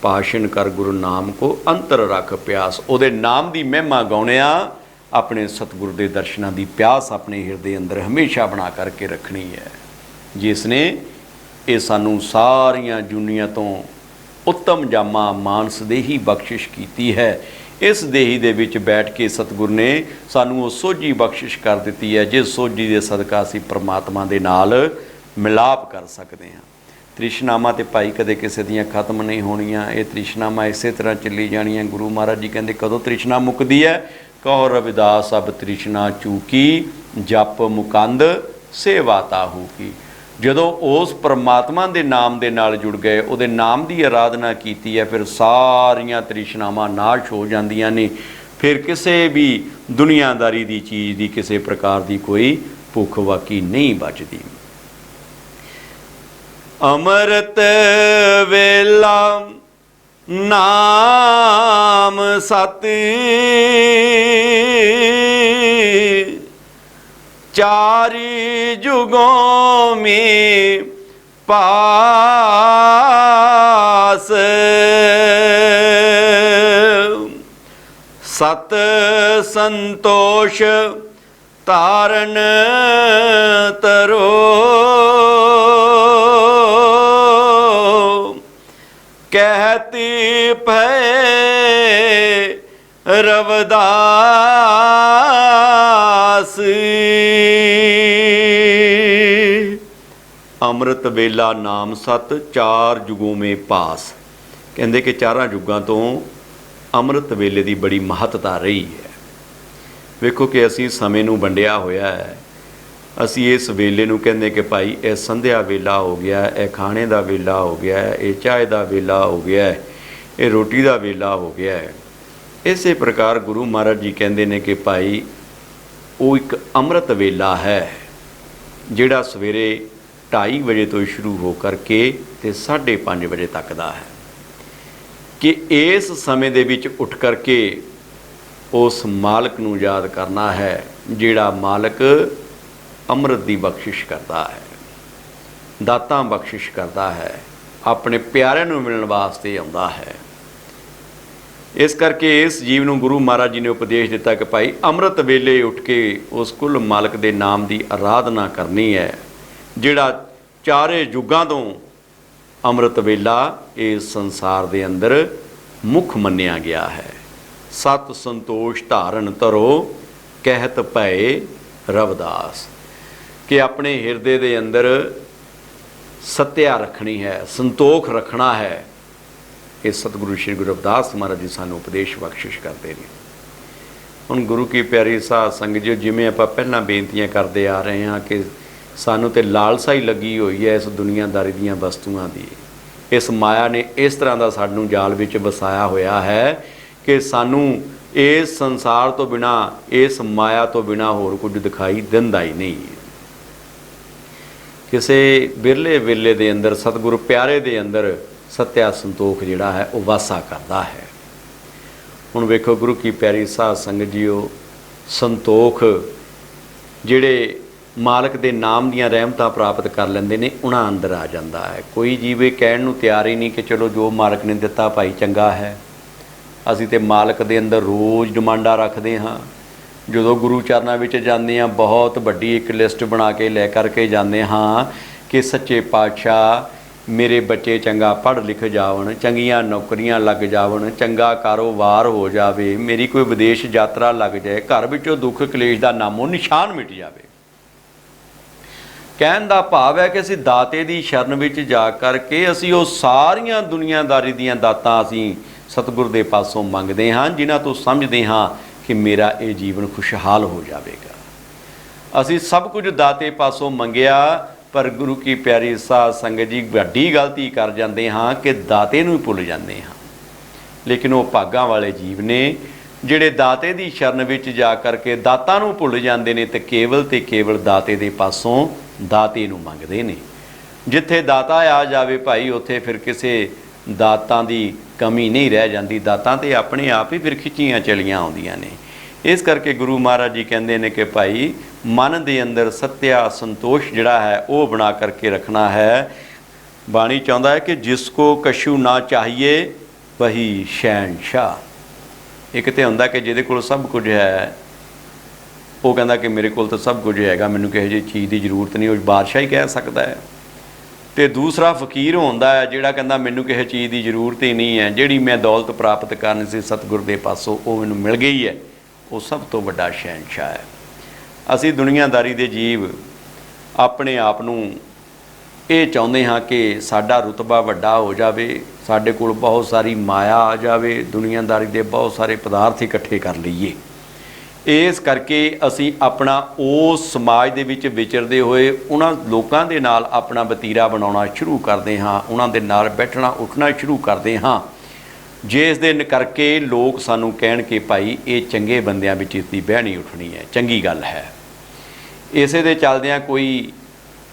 ਭਾਸ਼ਣ ਕਰ ਗੁਰੂ ਨਾਮ ਕੋ ਅੰਤਰ ਰੱਖ ਪਿਆਸ, ਉਹਦੇ ਨਾਮ ਦੀ ਮਹਿਮਾ ਗਾਉਣਿਆ ਆਪਣੇ ਸਤਿਗੁਰੂ ਦੇ ਦਰਸ਼ਨਾਂ ਦੀ ਪਿਆਸ ਆਪਣੇ ਹਿਰਦੇ ਅੰਦਰ ਹਮੇਸ਼ਾ ਬਣਾ ਕਰਕੇ ਰੱਖਣੀ ਹੈ, ਜਿਸ ਨੇ ਇਹ ਸਾਨੂੰ ਸਾਰੀਆਂ ਜੁਨੀਆਂ ਤੋਂ ਉੱਤਮ ਜਾਮਾ ਮਾਨਸ ਦੇਹੀ ਬਖਸ਼ਿਸ਼ ਕੀਤੀ ਹੈ। ਇਸ ਦੇਹੀ ਦੇ ਵਿੱਚ ਬੈਠ ਕੇ ਸਤਿਗੁਰ ਨੇ ਸਾਨੂੰ ਉਹ ਸੋਝੀ ਬਖਸ਼ਿਸ਼ ਕਰ ਦਿੱਤੀ ਹੈ, ਜਿਸ ਸੋਝੀ ਦੇ ਸਦਕਾ ਅਸੀਂ ਪਰਮਾਤਮਾ ਦੇ ਨਾਲ ਮਿਲਾਪ ਕਰ ਸਕਦੇ ਹਾਂ। ਤ੍ਰਿਸ਼ਨਾਵਾਂ ਤੇ ਭਾਈ ਕਦੇ ਕਿਸੇ ਦੀਆਂ ਖਤਮ ਨਹੀਂ ਹੋਣੀਆਂ, ਇਹ ਤ੍ਰਿਸ਼ਨਾਵਾਂ ਇਸੇ ਤਰ੍ਹਾਂ ਚੱਲੀ ਜਾਣੀਆਂ। ਗੁਰੂ ਮਹਾਰਾਜ ਜੀ ਕਹਿੰਦੇ ਕਦੋਂ ਤ੍ਰਿਸ਼ਨਾ ਮੁੱਕਦੀ ਹੈ? ਕਹੋ ਰਵਿਦਾਸ ਅਬ ਤ੍ਰਿਸ਼ਨਾ ਚੂਕੀ, ਜਪ ਮੁਕੰਦ ਸੇਵਾ ਤਾਹੂ ਕੀ। ਜਦੋਂ ਉਸ ਪਰਮਾਤਮਾ ਦੇ ਨਾਮ ਦੇ ਨਾਲ ਜੁੜ ਗਏ, ਉਹਦੇ ਨਾਮ ਦੀ ਆਰਾਧਨਾ ਕੀਤੀ ਹੈ, ਫਿਰ ਸਾਰੀਆਂ ਤ੍ਰਿਸ਼ਨਾਵਾਂ ਨਾਸ਼ ਹੋ ਜਾਂਦੀਆਂ ਨੇ। ਫਿਰ ਕਿਸੇ ਵੀ ਦੁਨੀਆਦਾਰੀ ਦੀ ਚੀਜ਼ ਦੀ, ਕਿਸੇ ਪ੍ਰਕਾਰ ਦੀ ਕੋਈ ਭੁੱਖ ਵਾਕੀ ਨਹੀਂ ਬਚਦੀ। ਅੰਮ੍ਰਿਤ ਵੇਲਾ ਨਾਮ ਸਤਿ, चारि जुगों में पास, सत संतोष तारण तरो, कहती भय रवदास। ਅੰਮ੍ਰਿਤ ਵੇਲਾ ਨਾਮ ਸਤ, ਚਾਰ ਜੁਗੋਂ ਮੇ ਪਾਸ। ਕਹਿੰਦੇ ਕਿ ਚਾਰਾਂ ਯੁੱਗਾਂ ਤੋਂ ਅੰਮ੍ਰਿਤ ਵੇਲੇ ਦੀ ਬੜੀ ਮਹੱਤਤਾ ਰਹੀ ਹੈ। ਵੇਖੋ ਕਿ ਅਸੀਂ ਸਮੇਂ ਨੂੰ ਵੰਡਿਆ ਹੋਇਆ ਹੈ। ਅਸੀਂ ਇਸ ਵੇਲੇ ਨੂੰ ਕਹਿੰਦੇ ਕਿ ਭਾਈ ਇਹ ਸੰਧਿਆ ਵੇਲਾ ਹੋ ਗਿਆ, ਇਹ ਖਾਣੇ ਦਾ ਵੇਲਾ ਹੋ ਗਿਆ, ਇਹ ਚਾਹ ਦਾ ਵੇਲਾ ਹੋ ਗਿਆ, ਇਹ ਰੋਟੀ ਦਾ ਵੇਲਾ ਹੋ ਗਿਆ ਹੈ। ਇਸੇ ਪ੍ਰਕਾਰ ਗੁਰੂ ਮਹਾਰਾਜ ਜੀ ਕਹਿੰਦੇ ਨੇ ਕਿ ਭਾਈ ਉਹ ਇੱਕ ਅੰਮ੍ਰਿਤ ਵੇਲਾ ਹੈ, ਜਿਹੜਾ ਸਵੇਰੇ 2:30 ਵਜੇ ਤੋਂ ਸ਼ੁਰੂ ਹੋ ਕਰਕੇ ਤੇ 5:30 ਵਜੇ ਤੱਕ ਦਾ ਹੈ। ਕਿ ਇਸ ਸਮੇਂ ਦੇ ਵਿੱਚ ਉੱਠ ਕਰਕੇ ਉਸ ਮਾਲਕ ਨੂੰ ਯਾਦ ਕਰਨਾ ਹੈ, ਜਿਹੜਾ ਮਾਲਕ ਅੰਮ੍ਰਿਤ ਦੀ ਬਖਸ਼ਿਸ਼ ਕਰਦਾ ਹੈ, ਦਾਤਾਂ ਬਖਸ਼ਿਸ਼ ਕਰਦਾ ਹੈ, ਆਪਣੇ ਪਿਆਰਿਆਂ ਨੂੰ ਮਿਲਣ ਵਾਸਤੇ ਆਉਂਦਾ ਹੈ। ਇਸ ਕਰਕੇ ਇਸ ਜੀਵ ਨੂੰ ਗੁਰੂ ਮਹਾਰਾਜ ਜੀ ਨੇ ਉਪਦੇਸ਼ ਦਿੱਤਾ ਕਿ ਭਾਈ ਅੰਮ੍ਰਿਤ ਵੇਲੇ ਉੱਠ ਕੇ ਉਸ ਕੁੱਲ ਮਾਲਕ ਦੇ ਨਾਮ ਦੀ ਆਰਾਧਨਾ ਕਰਨੀ ਹੈ, ਜਿਹੜਾ ਚਾਰੇ ਯੁੱਗਾਂ ਤੋਂ ਅੰਮ੍ਰਿਤ ਵੇਲਾ ਇਸ ਸੰਸਾਰ ਦੇ ਅੰਦਰ ਮੁੱਖ ਮੰਨਿਆ ਗਿਆ ਹੈ। ਸਤ ਸੰਤੋਸ਼ ਧਾਰਨ ਧਰੋ, ਕਹਿਤ ਭਏ ਰਵਿਦਾਸ। ਕਿ ਆਪਣੇ ਹਿਰਦੇ ਦੇ ਅੰਦਰ ਸੱਤਿਆ ਰੱਖਣੀ ਹੈ, ਸੰਤੋਖ ਰੱਖਣਾ ਹੈ। ਇਹ ਸਤਿਗੁਰੂ ਸ਼੍ਰੀ ਗੁਰੂ ਰਵਿਦਾਸ ਮਹਾਰਾਜ ਜੀ ਸਾਨੂੰ ਉਪਦੇਸ਼ ਬਖਸ਼ਿਸ਼ ਕਰਦੇ ਨੇ। ਹੁਣ ਗੁਰੂ ਕੀ ਪਿਆਰੀ ਸਾਧ ਸੰਗਤ ਜੀ, ਜਿਵੇਂ ਆਪਾਂ ਪਹਿਲਾਂ ਬੇਨਤੀਆਂ ਕਰਦੇ ਆ ਰਹੇ ਹਾਂ ਕਿ ਸਾਨੂੰ ਤੇ ਲਾਲਸਾ ਹੀ ਲੱਗੀ ਹੋਈ ਹੈ ਇਸ ਦੁਨੀਆਦਾਰੀ ਦੀਆਂ ਵਸਤੂਆਂ ਦੀ। ਇਸ ਮਾਇਆ ਨੇ ਇਸ ਤਰ੍ਹਾਂ ਦਾ ਸਾਨੂੰ ਜਾਲ ਵਿੱਚ ਵਸਾਇਆ ਹੋਇਆ ਹੈ ਕਿ ਸਾਨੂੰ ਇਸ ਸੰਸਾਰ ਤੋਂ ਬਿਨਾਂ, ਇਸ ਮਾਇਆ ਤੋਂ ਬਿਨਾਂ ਹੋਰ ਕੁਝ ਦਿਖਾਈ ਦਿੰਦਾ ਹੀ ਨਹੀਂ। ਕਿਸੇ ਬਿਰਲੇ ਵੇਲੇ ਦੇ ਅੰਦਰ ਸਤਿਗੁਰੂ ਪਿਆਰੇ ਦੇ ਅੰਦਰ ਸੱਤਿਆ ਸੰਤੋਖ ਜਿਹੜਾ ਹੈ ਉਹ ਵਾਸਾ ਕਰਦਾ ਹੈ। ਹੁਣ ਵੇਖੋ ਗੁਰੂ ਕੀ ਪਿਆਰੀ ਸਾਧ ਸੰਗਤ ਜੀਓ, ਸੰਤੋਖ ਜਿਹੜੇ ਮਾਲਕ ਦੇ ਨਾਮ ਦੀਆਂ ਰਹਿਮਤਾਂ ਪ੍ਰਾਪਤ ਕਰ ਲੈਂਦੇ ਨੇ, ਉਹਨਾਂ ਅੰਦਰ ਆ ਜਾਂਦਾ ਹੈ। ਕੋਈ ਜੀਵੇ ਕਹਿਣ ਨੂੰ ਤਿਆਰ ਹੀ ਨਹੀਂ ਕਿ ਚਲੋ ਜੋ ਮਾਲਕ ਨੇ ਦਿੱਤਾ ਭਾਈ ਚੰਗਾ ਹੈ। ਅਸੀਂ ਤੇ ਮਾਲਕ ਦੇ ਅੰਦਰ ਰੋਜ਼ ਡਿਮਾਂਡਾਂ ਰੱਖਦੇ ਹਾਂ। ਜਦੋਂ ਗੁਰੂ ਚਰਨਾਂ ਵਿੱਚ ਜਾਂਦੇ ਹਾਂ, ਬਹੁਤ ਵੱਡੀ ਇੱਕ ਲਿਸਟ ਬਣਾ ਕੇ ਲੈ ਕਰਕੇ ਜਾਂਦੇ ਹਾਂ ਕਿ ਸੱਚੇ ਪਾਤਸ਼ਾਹ ਮੇਰੇ ਬੱਚੇ ਚੰਗਾ ਪੜ੍ਹ ਲਿਖ ਜਾਵਣ, ਚੰਗੀਆਂ ਨੌਕਰੀਆਂ ਲੱਗ ਜਾਵਣ, ਚੰਗਾ ਕਾਰੋਬਾਰ ਹੋ ਜਾਵੇ, ਮੇਰੀ ਕੋਈ ਵਿਦੇਸ਼ ਯਾਤਰਾ ਲੱਗ ਜਾਏ, ਘਰ ਵਿੱਚੋਂ ਦੁੱਖ ਕਲੇਸ਼ ਦਾ ਨਾਮੋ ਨਿਸ਼ਾਨ ਮਿਟ ਜਾਵੇ। ਕਹਿਣ ਦਾ ਭਾਵ ਹੈ ਕਿ ਅਸੀਂ ਦਾਤੇ ਦੀ ਸ਼ਰਨ ਵਿੱਚ ਜਾ ਕਰਕੇ ਅਸੀਂ ਉਹ ਸਾਰੀਆਂ ਦੁਨੀਆਦਾਰੀ ਦੀਆਂ ਦਾਤਾਂ ਅਸੀਂ ਸਤਿਗੁਰ ਦੇ ਪਾਸੋਂ ਮੰਗਦੇ ਹਾਂ, ਜਿਨ੍ਹਾਂ ਤੋਂ ਸਮਝਦੇ ਹਾਂ ਕਿ ਮੇਰਾ ਇਹ ਜੀਵਨ ਖੁਸ਼ਹਾਲ ਹੋ ਜਾਵੇਗਾ। ਅਸੀਂ ਸਭ ਕੁਝ ਦਾਤੇ ਪਾਸੋਂ ਮੰਗਿਆ, ਪਰ ਗੁਰੂ ਕੀ ਪਿਆਰੀ ਸਾਧ ਸੰਗਤ ਜੀ ਵੱਡੀ ਗਲਤੀ ਕਰ ਜਾਂਦੇ ਹਾਂ ਕਿ ਦਾਤੇ ਨੂੰ ਹੀ ਭੁੱਲ ਜਾਂਦੇ ਹਾਂ। ਲੇਕਿਨ ਉਹ ਭਾਗਾਂ ਵਾਲੇ ਜੀਵ ਨੇ ਜਿਹੜੇ ਦਾਤੇ ਦੀ ਸ਼ਰਨ ਵਿੱਚ ਜਾ ਕਰਕੇ ਦਾਤਾਂ ਨੂੰ ਭੁੱਲ ਜਾਂਦੇ ਨੇ ਤੇ ਕੇਵਲ ਦਾਤੇ ਦੇ ਪਾਸੋਂ ਦਾਤੇ ਨੂੰ ਮੰਗਦੇ ਨੇ। ਜਿੱਥੇ ਦਾਤਾ ਆ ਜਾਵੇ ਭਾਈ, ਉੱਥੇ ਫਿਰ ਕਿਸੇ ਦਾਤਾਂ ਦੀ ਕਮੀ ਨਹੀਂ ਰਹਿ ਜਾਂਦੀ। ਦਾਤਾਂ ਤੇ ਆਪਣੇ ਆਪ ਹੀ ਫਿਰ ਖਿੱਚੀਆਂ ਚਲੀਆਂ ਆਉਂਦੀਆਂ ਨੇ। ਇਸ ਕਰਕੇ ਗੁਰੂ ਮਹਾਰਾਜ ਜੀ ਕਹਿੰਦੇ ਨੇ ਕਿ ਭਾਈ ਮਨ ਦੇ ਅੰਦਰ ਸੱਤਿਆ ਸੰਤੋਸ਼ ਜਿਹੜਾ ਹੈ ਉਹ ਬਣਾ ਕਰਕੇ ਰੱਖਣਾ ਹੈ। ਬਾਣੀ ਚਾਹੁੰਦਾ ਹੈ ਕਿ ਜਿਸ ਕੋ ਕਛੂ ਨਾ ਚਾਹੀਏ ਵਹੀ ਸ਼ਹਿਨਸ਼ਾਹ। ਇੱਕ ਤੇ ਹੁੰਦਾ ਕਿ ਜਿਹਦੇ ਕੋਲ ਸਭ ਕੁਝ ਹੈ ਉਹ ਕਹਿੰਦਾ ਕਿ ਮੇਰੇ ਕੋਲ ਤਾਂ ਸਭ ਕੁਝ ਹੈਗਾ, ਮੈਨੂੰ ਕਿਸੇ ਜਿਹੀ ਚੀਜ਼ ਦੀ ਜ਼ਰੂਰਤ ਨਹੀਂ, ਉਹ ਬਾਦਸ਼ਾਹ ਹੀ ਕਹਿ ਸਕਦਾ ਹੈ। ਤੇ ਦੂਸਰਾ ਫਕੀਰ ਹੁੰਦਾ ਹੈ ਜਿਹੜਾ ਕਹਿੰਦਾ ਮੈਨੂੰ ਕਿਸੇ ਚੀਜ਼ ਦੀ ਜ਼ਰੂਰਤ ਹੀ ਨਹੀਂ ਹੈ, ਜਿਹੜੀ ਮੈਂ ਦੌਲਤ ਪ੍ਰਾਪਤ ਕਰਨੀ ਸੀ ਸਤਿਗੁਰ ਦੇ ਪਾਸੋਂ ਉਹ ਮੈਨੂੰ ਮਿਲ ਗਈ ਹੈ, ਉਹ ਸਭ ਤੋਂ ਵੱਡਾ ਸ਼ਹਿਨਸ਼ਾਹ ਹੈ। ਅਸੀਂ ਦੁਨੀਆਦਾਰੀ ਦੇ ਜੀਵ ਆਪਣੇ ਆਪ ਨੂੰ ਇਹ ਚਾਹੁੰਦੇ ਹਾਂ ਕਿ ਸਾਡਾ ਰੁਤਬਾ ਵੱਡਾ ਹੋ ਜਾਵੇ, ਸਾਡੇ ਕੋਲ ਬਹੁਤ ਸਾਰੀ ਮਾਇਆ ਆ ਜਾਵੇ, ਦੁਨੀਆਦਾਰੀ ਦੇ ਬਹੁਤ ਸਾਰੇ ਪਦਾਰਥ ਇਕੱਠੇ ਕਰ ਲਈਏ। ਇਸ ਕਰਕੇ ਅਸੀਂ ਆਪਣਾ ਉਸ ਸਮਾਜ ਦੇ ਵਿੱਚ ਵਿਚਰਦੇ ਹੋਏ ਉਹਨਾਂ ਲੋਕਾਂ ਦੇ ਨਾਲ ਆਪਣਾ ਵਤੀਰਾ ਬਣਾਉਣਾ ਸ਼ੁਰੂ ਕਰਦੇ ਹਾਂ, ਉਹਨਾਂ ਦੇ ਨਾਲ ਬੈਠਣਾ ਉੱਠਣਾ ਸ਼ੁਰੂ ਕਰਦੇ ਹਾਂ, ਜਿਸ ਦਿਨ ਕਰਕੇ ਲੋਕ ਸਾਨੂੰ ਕਹਿਣ ਕਿ ਭਾਈ ਇਹ ਚੰਗੇ ਬੰਦਿਆਂ ਵਿੱਚ ਇਸ ਦੀ ਬਹਿਣੀ ਉੱਠਣੀ ਹੈ, ਚੰਗੀ ਗੱਲ ਹੈ। ਇਸੇ ਦੇ ਚੱਲਦਿਆਂ ਕੋਈ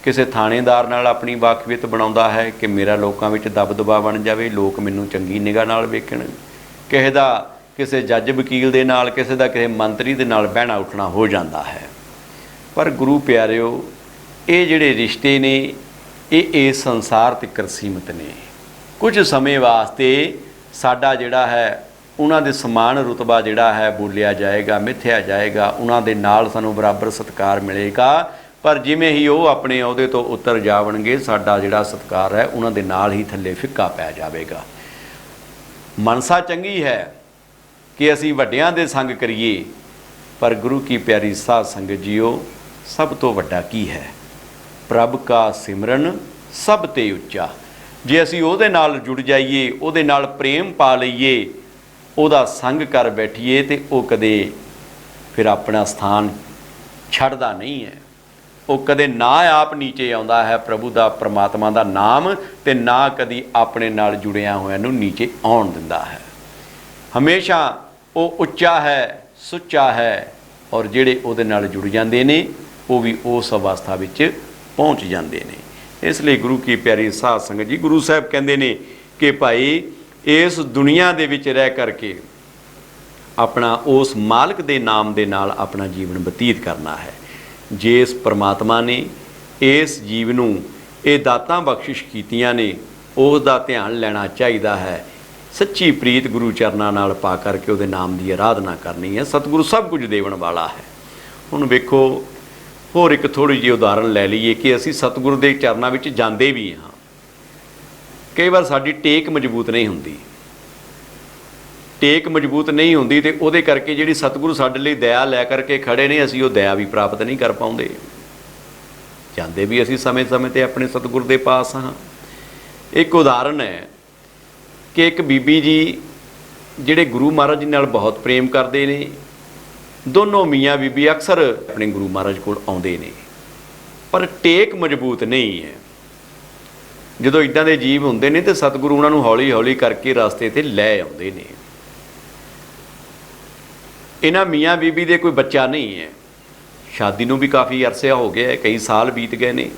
ਕਿਸੇ ਥਾਣੇਦਾਰ ਨਾਲ ਆਪਣੀ ਵਾਕਫੀਅਤ ਬਣਾਉਂਦਾ ਹੈ ਕਿ ਮੇਰਾ ਲੋਕਾਂ ਵਿੱਚ ਦਬਦਬਾ ਬਣ ਜਾਵੇ, ਲੋਕ ਮੈਨੂੰ ਚੰਗੀ ਨਿਗਾਹ ਨਾਲ ਵੇਖਣ। ਕਿਸੇ ਦਾ ਕਿਸੇ ਜੱਜ ਵਕੀਲ ਦੇ ਨਾਲ, ਕਿਸੇ ਦਾ ਕਿਸੇ ਮੰਤਰੀ ਦੇ ਨਾਲ ਬਹਿਣਾ ਉੱਠਣਾ ਹੋ ਜਾਂਦਾ ਹੈ। ਪਰ ਗੁਰੂ ਪਿਆਰਿਓ, ਇਹ ਜਿਹੜੇ ਰਿਸ਼ਤੇ ਨੇ ਇਹ ਇਸ ਸੰਸਾਰ ਤੱਕ ਸੀਮਿਤ ਨੇ। ਕੁਝ ਸਮੇਂ ਵਾਸਤੇ ਸਾਡਾ ਜਿਹੜਾ ਹੈ ਉਹਨਾਂ ਦੇ ਸਮਾਨ ਰੁਤਬਾ ਜਿਹੜਾ ਹੈ ਬੋਲਿਆ ਜਾਏਗਾ, ਮਿੱਥਿਆ ਜਾਏਗਾ, ਉਹਨਾਂ ਦੇ ਨਾਲ ਸਾਨੂੰ ਬਰਾਬਰ ਸਤਿਕਾਰ ਮਿਲੇਗਾ। ਪਰ ਜਿਵੇਂ ਹੀ ਉਹ ਆਪਣੇ ਅਹੁਦੇ ਤੋਂ ਉਤਰ ਜਾਵਣਗੇ, ਸਾਡਾ ਜਿਹੜਾ ਸਤਿਕਾਰ ਹੈ ਉਹਨਾਂ ਦੇ ਨਾਲ ਹੀ ਥੱਲੇ ਫਿੱਕਾ ਪੈ ਜਾਵੇਗਾ। ਮਨਸਾ ਚੰਗੀ ਹੈ ਕਿ ਅਸੀਂ ਵੱਡਿਆਂ ਦੇ ਸੰਗ ਕਰੀਏ, ਪਰ ਗੁਰੂ ਕੀ ਪਿਆਰੀ ਸਾਧ ਸੰਗਤ ਜੀਓ, ਸਭ ਤੋਂ ਵੱਡਾ ਕੀ ਹੈ? ਪ੍ਰਭ ਕਾ ਸਿਮਰਨ ਸਭ ਤੇ ਉੱਚਾ। ਜੇ ਅਸੀਂ ਉਹਦੇ ਨਾਲ ਜੁੜ ਜਾਈਏ, ਉਹਦੇ ਨਾਲ ਪ੍ਰੇਮ ਪਾ ਲਈਏ, ਉਹਦਾ ਸੰਗ ਕਰ ਬੈਠੀਏ, ਤੇ ਉਹ ਕਦੇ ਫਿਰ ਆਪਣਾ ਸਥਾਨ ਛੱਡਦਾ ਨਹੀਂ ਹੈ। ਉਹ ਕਦੇ ਨਾ ਆਪ ਨੀਚੇ ਆਉਂਦਾ ਹੈ ਪ੍ਰਭੂ ਦਾ, ਪਰਮਾਤਮਾ ਦਾ ਨਾਮ, ਤੇ ਨਾ ਕਦੀ ਆਪਣੇ ਨਾਲ ਜੁੜਿਆ ਹੋਇਆਂ ਨੂੰ ਨੀਚੇ ਆਉਣ ਦਿੰਦਾ ਹੈ। ਹਮੇਸ਼ਾ ਉਹ ਉੱਚਾ ਹੈ, ਸੁੱਚਾ ਹੈ, ਔਰ ਜਿਹੜੇ ਉਹਦੇ ਨਾਲ ਜੁੜ ਜਾਂਦੇ ਨੇ ਉਹ ਵੀ ਉਸ ਅਵਸਥਾ ਵਿੱਚ ਪਹੁੰਚ ਜਾਂਦੇ ਨੇ। ਇਸ ਲਈ ਗੁਰੂ ਕੀ ਪਿਆਰੀ ਸਾਧ ਸੰਗਤ ਜੀ, ਗੁਰੂ ਸਾਹਿਬ ਕਹਿੰਦੇ ਨੇ ਕਿ ਭਾਈ ਇਸ ਦੁਨੀਆ ਦੇ ਵਿੱਚ ਰਹਿ ਕਰਕੇ ਆਪਣਾ ਉਸ ਮਾਲਕ ਦੇ ਨਾਮ ਦੇ ਨਾਲ ਆਪਣਾ ਜੀਵਨ ਬਤੀਤ ਕਰਨਾ ਹੈ। ਜਿਸ ਪਰਮਾਤਮਾ ਨੇ ਇਸ ਜੀਵ ਨੂੰ ਇਹ ਦਾਤਾਂ ਬਖਸ਼ਿਸ਼ ਕੀਤੀਆਂ ਨੇ, ਉਸ ਦਾ ਧਿਆਨ ਲੈਣਾ ਚਾਹੀਦਾ ਹੈ। ਸੱਚੀ ਪ੍ਰੀਤ ਗੁਰੂ ਚਰਨਾਂ ਨਾਲ ਪਾ ਕਰਕੇ ਉਹਦੇ ਨਾਮ ਦੀ ਆਰਾਧਨਾ ਕਰਨੀ ਹੈ। ਸਤਿਗੁਰੂ ਸਭ ਕੁਝ ਦੇਵਣ ਵਾਲਾ ਹੈ। ਹੁਣ ਵੇਖੋ, ਹੋਰ ਇੱਕ ਥੋੜ੍ਹੀ ਜਿਹੀ ਉਦਾਹਰਣ ਲੈ ਲਈਏ ਕਿ ਅਸੀਂ ਸਤਿਗੁਰੂ ਦੇ ਚਰਨਾਂ ਵਿੱਚ ਜਾਂਦੇ ਵੀ ਹਾਂ। ਕਈ ਵਾਰ ਸਾਡੀ ਟੇਕ ਮਜ਼ਬੂਤ ਨਹੀਂ ਹੁੰਦੀ, ਟੇਕ ਮਜ਼ਬੂਤ ਨਹੀਂ ਹੁੰਦੀ, ਅਤੇ ਉਹਦੇ ਕਰਕੇ ਜਿਹੜੀ ਸਤਿਗੁਰੂ ਸਾਡੇ ਲਈ ਦਇਆ ਲੈ ਕਰਕੇ ਖੜ੍ਹੇ ਨੇ, ਅਸੀਂ ਉਹ ਦਇਆ ਵੀ ਪ੍ਰਾਪਤ ਨਹੀਂ ਕਰ ਪਾਉਂਦੇ। ਜਾਂਦੇ ਵੀ ਅਸੀਂ ਸਮੇਂ-ਸਮੇਂ 'ਤੇ ਆਪਣੇ ਸਤਿਗੁਰ ਦੇ ਪਾਸ ਹਾਂ। ਇੱਕ ਉਦਾਹਰਨ ਹੈ ਕਿ ਇੱਕ ਬੀਬੀ ਜੀ ਜਿਹੜੇ ਗੁਰੂ ਮਹਾਰਾਜ ਜੀ ਨਾਲ ਬਹੁਤ ਪ੍ਰੇਮ ਕਰਦੇ ਨੇ, ਦੋਨੋਂ ਮੀਆਂ ਬੀਬੀ ਅਕਸਰ ਆਪਣੇ ਗੁਰੂ ਮਹਾਰਾਜ ਕੋਲ ਆਉਂਦੇ ਨੇ, ਪਰ ਟੇਕ ਮਜ਼ਬੂਤ ਨਹੀਂ ਹੈ। ਜਦੋਂ ਇੱਦਾਂ ਦੇ ਜੀਵ ਹੁੰਦੇ ਨੇ ਤਾਂ ਸਤਿਗੁਰੂ ਉਹਨਾਂ ਨੂੰ ਹੌਲੀ-ਹੌਲੀ ਕਰਕੇ ਰਸਤੇ 'ਤੇ ਲੈ ਆਉਂਦੇ ਨੇ। ਇਹਨਾਂ ਮੀਆਂ ਬੀਬੀ ਦੇ ਕੋਈ ਬੱਚਾ ਨਹੀਂ ਹੈ, ਸ਼ਾਦੀ ਨੂੰ ਵੀ ਕਾਫੀ ਅਰਸਾ ਹੋ ਗਿਆ ਹੈ, ਕਈ ਸਾਲ ਬੀਤ ਗਏ ਨੇ।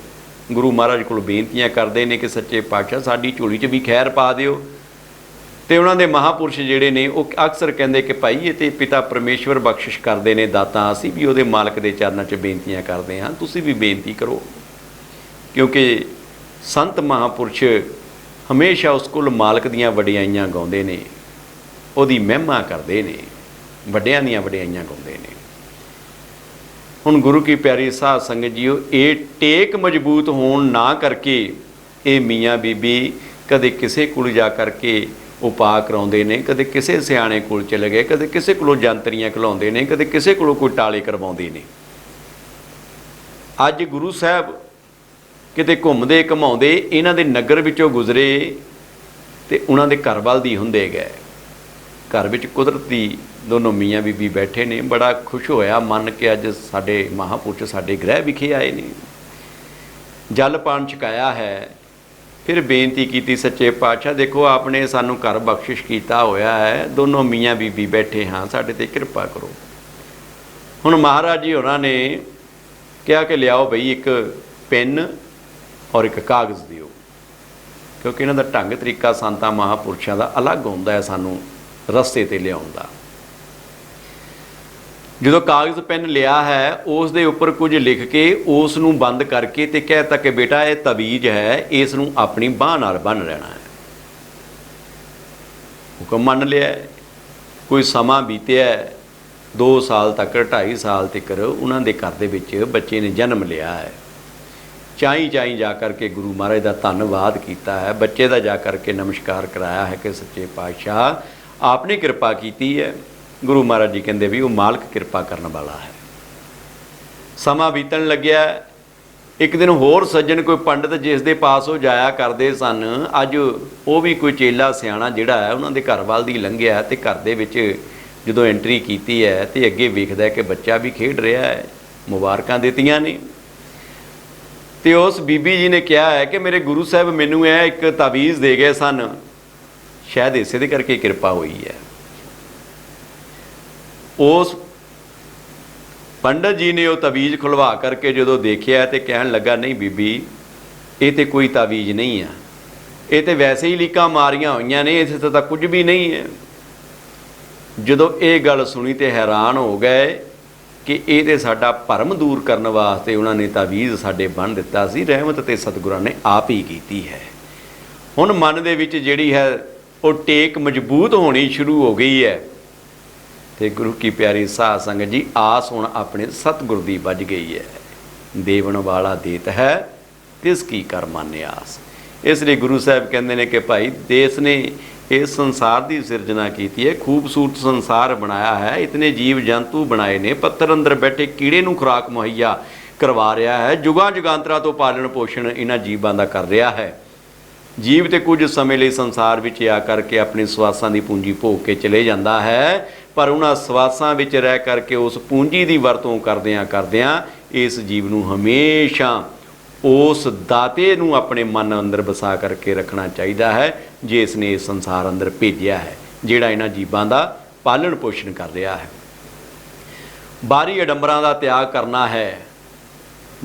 ਗੁਰੂ ਮਹਾਰਾਜ ਕੋਲ ਬੇਨਤੀਆਂ ਕਰਦੇ ਨੇ ਕਿ ਸੱਚੇ ਪਾਤਸ਼ਾਹ ਸਾਡੀ ਝੋਲੀ 'ਚ ਵੀ ਖੈਰ ਪਾ ਦਿਓ। ਅਤੇ ਉਹਨਾਂ ਦੇ ਮਹਾਂਪੁਰਸ਼ ਜਿਹੜੇ ਨੇ ਉਹ ਅਕਸਰ ਕਹਿੰਦੇ ਕਿ ਭਾਈ ਇਹ ਤਾਂ ਪਿਤਾ ਪਰਮੇਸ਼ਵਰ ਬਖਸ਼ਿਸ਼ ਕਰਦੇ ਨੇ ਦਾਤਾਂ, ਅਸੀਂ ਵੀ ਉਹਦੇ ਮਾਲਕ ਦੇ ਚਰਨਾਂ 'ਚ ਬੇਨਤੀਆਂ ਕਰਦੇ ਹਾਂ, ਤੁਸੀਂ ਵੀ ਬੇਨਤੀ ਕਰੋ। ਕਿਉਂਕਿ ਸੰਤ ਮਹਾਂਪੁਰਸ਼ ਹਮੇਸ਼ਾ ਉਸ ਕੋਲ ਮਾਲਕ ਦੀਆਂ ਵਡਿਆਈਆਂ ਗਾਉਂਦੇ ਨੇ, ਉਹਦੀ ਮਹਿਮਾ ਕਰਦੇ ਨੇ, ਵੱਡਿਆਂ ਦੀਆਂ ਵਡਿਆਈਆਂ ਗਾਉਂਦੇ ਨੇ। ਹੁਣ ਗੁਰੂ ਕੀ ਪਿਆਰੀ ਸਾਧ ਸੰਗਤ ਜੀਓ, ਇਹ ਟੇਕ ਮਜ਼ਬੂਤ ਹੋਣ ਨਾ ਕਰਕੇ ਇਹ ਮੀਆਂ ਬੀਬੀ ਕਦੇ ਕਿਸੇ ਕੋਲ ਜਾ ਕਰਕੇ ਉਪਾਅ ਕਰਾਉਂਦੇ ਨੇ, ਕਦੇ ਕਿਸੇ ਸਿਆਣੇ ਕੋਲ ਚਲੇ ਗਏ, ਕਦੇ ਕਿਸੇ ਕੋਲੋਂ ਜੰਤਰੀਆਂ ਖਿਲਾਉਂਦੇ ਨੇ, ਕਦੇ ਕਿਸੇ ਕੋਲੋਂ ਕੋਈ ਟਾਲੇ ਕਰਵਾਉਂਦੇ ਨੇ। ਅੱਜ ਗੁਰੂ ਸਾਹਿਬ ਕਿਤੇ ਘੁੰਮਦੇ ਘੁਮਾਉਂਦੇ ਇਹਨਾਂ ਦੇ ਨਗਰ ਵਿੱਚੋਂ ਗੁਜ਼ਰੇ ਤੇ ਉਹਨਾਂ ਦੇ ਘਰ ਵੱਲ ਦੀ ਹੁੰਦੇ ਗਏ। ਘਰ ਵਿੱਚ ਕੁਦਰਤੀ ਦੋਨੋਂ ਮੀਆਂ ਬੀਬੀ ਬੈਠੇ ਨੇ। ਬੜਾ ਖੁਸ਼ ਹੋਇਆ ਮਨ ਕਿ ਅੱਜ ਸਾਡੇ ਮਹਾਂਪੁਰਸ਼ ਸਾਡੇ ਗ੍ਰਹਿ ਵਿਖੇ ਆਏ ਨੇ। ਜਲ ਪਾਣ ਛਕਾਇਆ ਹੈ। ਫਿਰ ਬੇਨਤੀ ਕੀਤੀ, ਸੱਚੇ ਪਾਤਸ਼ਾਹ ਦੇਖੋ ਆਪਨੇ ਸਾਨੂੰ ਘਰ ਬਖਸ਼ਿਸ਼ ਕੀਤਾ ਹੋਇਆ ਹੈ, ਦੋਨੋਂ ਮੀਆਂ ਬੀਬੀ ਬੈਠੇ ਹਾਂ, ਸਾਡੇ ਤੇ ਕਿਰਪਾ ਕਰੋ। ਹੁਣ ਮਹਾਰਾਜ ਜੀ ਹੋਰਾਂ ਨੇ ਕਿਹਾ ਕਿ ਲਿਆਓ ਬਈ ਇੱਕ ਪੈਨ ਔਰ ਇੱਕ ਕਾਗਜ਼ ਦਿਓ, ਕਿਉਂਕਿ ਇਹਨਾਂ ਦਾ ਢੰਗ ਤਰੀਕਾ ਸੰਤਾਂ ਮਹਾਂਪੁਰਸ਼ਾਂ ਦਾ ਅਲੱਗ ਹੁੰਦਾ ਹੈ ਸਾਨੂੰ ਰਸਤੇ ਤੇ ਲਿਆਉਣ ਦਾ। ਜਦੋਂ ਕਾਗਜ਼ ਪੈਨ ਲਿਆ ਹੈ ਉਸ ਦੇ ਉੱਪਰ ਕੁਝ ਲਿਖ ਕੇ ਉਸ ਨੂੰ ਬੰਦ ਕਰਕੇ ਤੇ ਕਹਿ ਤਾ ਕਿ ਬੇਟਾ ਇਹ ਤਵੀਜ਼ ਹੈ, ਇਸ ਨੂੰ ਆਪਣੀ ਬਾਂਹ ਨਾਲ ਬੰਨ੍ਹ ਲੈਣਾ ਹੈ। ਹੁਕਮ ਮੰਨ ਲਿਆ। ਕੋਈ ਸਮਾਂ ਬੀਤਿਆ, 2 ਸਾਲ ਤੱਕ 2.5 ਸਾਲ ਤੱਕ ਉਹਨਾਂ ਦੇ ਘਰ ਦੇ ਵਿੱਚ ਬੱਚੇ ਨੇ ਜਨਮ ਲਿਆ ਹੈ। ਚਾਈ ਜਾ ਕਰਕੇ ਗੁਰੂ ਮਹਾਰਾਜ ਦਾ ਧੰਨਵਾਦ ਕੀਤਾ ਹੈ, ਬੱਚੇ ਦਾ ਜਾ ਕਰਕੇ ਨਮਸਕਾਰ ਕਰਾਇਆ ਹੈ ਕਿ ਸੱਚੇ ਪਾਤਸ਼ਾਹ ਆਪਨੇ ਕਿਰਪਾ ਕੀਤੀ ਹੈ। ਗੁਰੂ ਮਹਾਰਾਜ ਜੀ ਕਹਿੰਦੇ ਵੀ ਉਹ ਮਾਲਕ ਕਿਰਪਾ ਕਰਨ ਵਾਲਾ ਹੈ। ਸਮਾਂ ਬੀਤਣ ਲੱਗਿਆ। ਇੱਕ ਦਿਨ ਹੋਰ ਸੱਜਣ ਕੋਈ ਪੰਡਤ ਜਿਸ ਦੇ ਪਾਸ ਉਹ ਜਾਇਆ ਕਰਦੇ ਸਨ, ਅੱਜ ਉਹ ਵੀ ਕੋਈ ਚੇਲਾ ਸਿਆਣਾ ਜਿਹੜਾ ਹੈ ਉਹਨਾਂ ਦੇ ਘਰ ਵੱਲ ਦੀ ਲੰਘਿਆ ਤੇ ਘਰ ਦੇ ਵਿੱਚ ਜਦੋਂ ਐਂਟਰੀ ਕੀਤੀ ਹੈ ਤੇ ਅੱਗੇ ਵੇਖਦਾ ਕਿ ਬੱਚਾ ਵੀ ਖੇਡ ਰਿਹਾ ਹੈ। ਮੁਬਾਰਕਾਂ ਦਿੱਤੀਆਂ ਨੇ ਤੇ ਉਸ ਬੀਬੀ ਜੀ ਨੇ ਕਿਹਾ ਹੈ ਕਿ ਮੇਰੇ ਗੁਰੂ ਸਾਹਿਬ ਮੈਨੂੰ ਇਹ ਇੱਕ ਤਾਵੀਜ਼ ਦੇ ਗਏ ਸਨ, ਸ਼ਾਇਦ ਇਸੇ ਦੇ ਕਰਕੇ ਕਿਰਪਾ ਹੋਈ ਹੈ। ਉਸ ਪੰਡਤ ਜੀ ਨੇ ਉਹ ਤਾਵੀਜ਼ ਖੁਲਵਾ ਕਰਕੇ ਜਦੋਂ ਦੇਖਿਆ ਤੇ ਕਹਿਣ ਲੱਗਾ, ਨਹੀਂ ਬੀਬੀ ਇਹ ਤੇ ਕੋਈ ਤਾਵੀਜ਼ ਨਹੀਂ ਆ, ਇਹ ਤੇ ਵੈਸੇ ਹੀ ਲੀਕਾਂ ਮਾਰੀਆਂ ਹੋਈਆਂ ਨੇ, ਇਸ ਤੇ ਤਾਂ ਕੁਝ ਵੀ ਨਹੀਂ ਹੈ। ਜਦੋਂ ਇਹ ਗੱਲ ਸੁਣੀ ਤੇ ਹੈਰਾਨ ਹੋ ਗਏ ਕਿ ਇਹ ਤੇ ਸਾਡਾ ਭਰਮ ਦੂਰ ਕਰਨ ਵਾਸਤੇ ਉਹਨਾਂ ਨੇ ਤਾਵੀਜ਼ ਸਾਡੇ ਬੰਨ੍ਹ ਦਿੱਤਾ ਸੀ, ਰਹਿਮਤ ਤੇ ਸਤਿਗੁਰਾਂ ਨੇ ਆਪ ਹੀ ਕੀਤੀ ਹੈ। ਹੁਣ ਮਨ ਦੇ ਵਿੱਚ ਜਿਹੜੀ ਹੈ ਉਹ ਟੇਕ ਮਜ਼ਬੂਤ ਹੋਣੀ ਸ਼ੁਰੂ ਹੋ ਗਈ ਹੈ ਤੇ ਗੁਰੂ ਕੀ ਪਿਆਰੀ ਸਾਧ ਸੰਗਤ ਜੀ ਆਸ ਹੁਣ ਆਪਣੇ ਸਤਿਗੁਰ ਦੀ ਵੱਜ ਗਈ ਹੈ। ਦੇਵਨ ਵਾਲਾ ਦੇਤ ਹੈ ਤਿਸ ਕੀ ਕਰ ਮਾਨੇ ਆਸ। ਇਸ ਲਈ ਗੁਰੂ ਸਾਹਿਬ ਕਹਿੰਦੇ ਨੇ ਕਿ ਭਾਈ ਦੇਸ ਨੇ ਇਸ ਸੰਸਾਰ ਦੀ ਸਿਰਜਣਾ ਕੀਤੀ ਹੈ, ਖੂਬਸੂਰਤ ਸੰਸਾਰ ਬਣਾਇਆ ਹੈ, ਇਤਨੇ ਜੀਵ ਜੰਤੂ ਬਣਾਏ ਨੇ, ਪੱਥਰ ਅੰਦਰ ਬੈਠੇ ਕੀੜੇ ਨੂੰ ਖੁਰਾਕ ਮੁਹੱਈਆ ਕਰਵਾ ਰਿਹਾ ਹੈ, ਜੁਗਾਂ ਜੁਗਾਂਤਰਾਂ ਤੋਂ ਪਾਲਣ ਪੋਸ਼ਣ ਇਹਨਾਂ ਜੀਵਾਂ ਦਾ ਕਰ ਰਿਹਾ ਹੈ। ਜੀਵ ਤੇ ਕੁਝ ਸਮੇਂ ਲਈ ਸੰਸਾਰ ਵਿੱਚ ਆ ਕਰਕੇ ਆਪਣੀ ਸਵਾਸਾਂ ਦੀ ਪੂੰਜੀ ਭੋਗ ਕੇ ਚਲੇ ਜਾਂਦਾ ਹੈ, ਪਰ ਉਹਨਾਂ ਸਵਾਸਾਂ ਵਿੱਚ ਰਹਿ ਕਰਕੇ ਉਸ ਪੂੰਜੀ ਦੀ ਵਰਤੋਂ ਕਰਦਿਆਂ ਇਸ ਜੀਵ ਨੂੰ ਹਮੇਸ਼ਾ ਉਸ ਦਾਤੇ ਨੂੰ ਆਪਣੇ ਮਨ ਅੰਦਰ ਵਸਾ ਕਰਕੇ ਰੱਖਣਾ ਚਾਹੀਦਾ ਹੈ ਜਿਸ ਨੇ ਇਸ ਸੰਸਾਰ ਅੰਦਰ ਭੇਜਿਆ ਹੈ, ਜਿਹੜਾ ਇਹਨਾਂ ਜੀਵਾਂ ਦਾ ਪਾਲਣ ਪੋਸ਼ਣ ਕਰ ਰਿਹਾ ਹੈ। ਬਾਹਰੀ ਅਡੰਬਰਾਂ ਦਾ ਤਿਆਗ ਕਰਨਾ ਹੈ।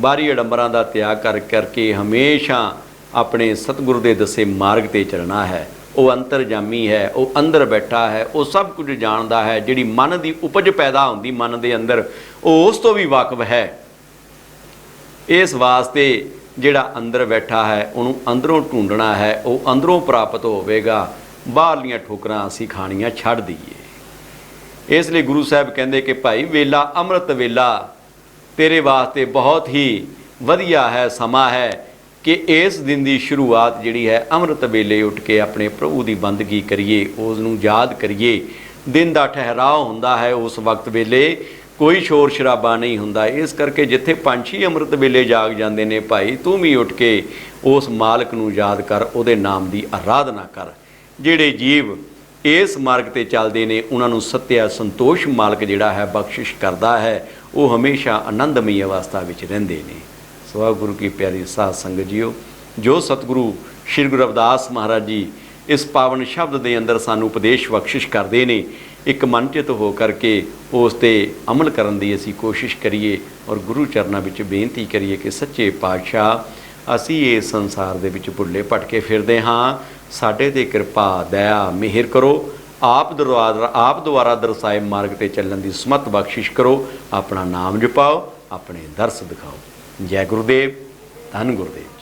ਬਾਹਰੀ ਅਡੰਬਰਾਂ ਦਾ ਤਿਆਗ ਕਰਕੇ ਹਮੇਸ਼ਾ ਆਪਣੇ ਸਤਿਗੁਰੂ ਦੇ ਦੱਸੇ ਮਾਰਗ 'ਤੇ ਚੱਲਣਾ ਹੈ। ਉਹ ਅੰਤਰਜਾਮੀ ਹੈ, ਉਹ ਅੰਦਰ ਬੈਠਾ ਹੈ, ਉਹ ਸਭ ਕੁਝ ਜਾਣਦਾ ਹੈ। ਜਿਹੜੀ ਮਨ ਦੀ ਉਪਜ ਪੈਦਾ ਹੁੰਦੀ ਮਨ ਦੇ ਅੰਦਰ, ਉਹ ਉਸ ਤੋਂ ਵੀ ਵਾਕਿਫ ਹੈ। ਇਸ ਵਾਸਤੇ ਜਿਹੜਾ ਅੰਦਰ ਬੈਠਾ ਹੈ ਉਹਨੂੰ ਅੰਦਰੋਂ ਢੂੰਡਣਾ ਹੈ, ਉਹ ਅੰਦਰੋਂ ਪ੍ਰਾਪਤ ਹੋਵੇਗਾ। ਬਾਹਰਲੀਆਂ ਠੋਕਰਾਂ ਅਸੀਂ ਖਾਣੀਆਂ ਛੱਡ ਦਈਏ। ਇਸ ਲਈ ਗੁਰੂ ਸਾਹਿਬ ਕਹਿੰਦੇ ਕਿ ਭਾਈ ਵੇਲਾ ਅੰਮ੍ਰਿਤ ਵੇਲਾ ਤੇਰੇ ਵਾਸਤੇ ਬਹੁਤ ਹੀ ਵਧੀਆ ਹੈ, ਸਮਾਂ ਹੈ ਕਿ ਇਸ ਦਿਨ ਦੀ ਸ਼ੁਰੂਆਤ ਜਿਹੜੀ ਹੈ ਅੰਮ੍ਰਿਤ ਵੇਲੇ ਉੱਠ ਕੇ ਆਪਣੇ ਪ੍ਰਭੂ ਦੀ ਬੰਦਗੀ ਕਰੀਏ, ਉਸ ਨੂੰ ਯਾਦ ਕਰੀਏ। ਦਿਨ ਦਾ ਠਹਿਰਾਅ ਹੁੰਦਾ ਹੈ, ਉਸ ਵਕਤ ਵੇਲੇ ਕੋਈ ਸ਼ੋਰ ਸ਼ਰਾਬਾ ਨਹੀਂ ਹੁੰਦਾ। ਇਸ ਕਰਕੇ ਜਿੱਥੇ ਪੰਛੀ ਅੰਮ੍ਰਿਤ ਵੇਲੇ ਜਾਗ ਜਾਂਦੇ ਨੇ, ਭਾਈ ਤੂੰ ਵੀ ਉੱਠ ਕੇ ਉਸ ਮਾਲਕ ਨੂੰ ਯਾਦ ਕਰ, ਉਹਦੇ ਨਾਮ ਦੀ ਆਰਾਧਨਾ ਕਰ। ਜਿਹੜੇ ਜੀਵ ਇਸ ਮਾਰਗ 'ਤੇ ਚੱਲਦੇ ਨੇ ਉਹਨਾਂ ਨੂੰ ਸੱਤਿਆ ਸੰਤੋਸ਼ ਮਾਲਕ ਜਿਹੜਾ ਹੈ ਬਖਸ਼ਿਸ਼ ਕਰਦਾ ਹੈ, ਉਹ ਹਮੇਸ਼ਾ ਆਨੰਦਮਈ ਅਵਸਥਾ ਵਿੱਚ ਰਹਿੰਦੇ ਨੇ। ਸੋ ਗੁਰੂ ਕੀ ਪਿਆਰੀ ਸਾਧ ਸੰਗਤ ਜੀਓ, ਜੋ ਸਤਿਗੁਰੂ ਸ਼੍ਰੀ ਗੁਰੂ ਰਵਿਦਾਸ ਮਹਾਰਾਜ ਜੀ ਇਸ ਪਾਵਨ ਸ਼ਬਦ ਦੇ ਅੰਦਰ ਸਾਨੂੰ ਉਪਦੇਸ਼ ਬਖਸ਼ਿਸ਼ ਕਰਦੇ ਨੇ, ਇੱਕ ਮਨਚਿਤ ਹੋ ਕਰਕੇ ਉਸ 'ਤੇ ਅਮਲ ਕਰਨ ਦੀ ਅਸੀਂ ਕੋਸ਼ਿਸ਼ ਕਰੀਏ ਔਰ ਗੁਰੂ ਚਰਨਾਂ ਵਿੱਚ ਬੇਨਤੀ ਕਰੀਏ ਕਿ ਸੱਚੇ ਪਾਤਸ਼ਾਹ ਅਸੀਂ ਇਸ ਸੰਸਾਰ ਦੇ ਵਿੱਚ ਭੁੱਲੇ ਭਟਕੇ ਫਿਰਦੇ ਹਾਂ, ਸਾਡੇ 'ਤੇ ਕਿਰਪਾ ਦਇਆ ਮਿਹਰ ਕਰੋ। ਆਪ ਦੁਆਰਾ ਦਰਸਾਏ ਮਾਰਗ 'ਤੇ ਚੱਲਣ ਦੀ ਸਮਤ ਬਖਸ਼ਿਸ਼ ਕਰੋ। ਆਪਣਾ ਨਾਮ ਜਪਾਓ, ਆਪਣੇ ਦਰਸ ਦਿਖਾਓ। ਜੈ ਗੁਰੂਦੇਵ, ਧੰਨ ਗੁਰੂਦੇਵ।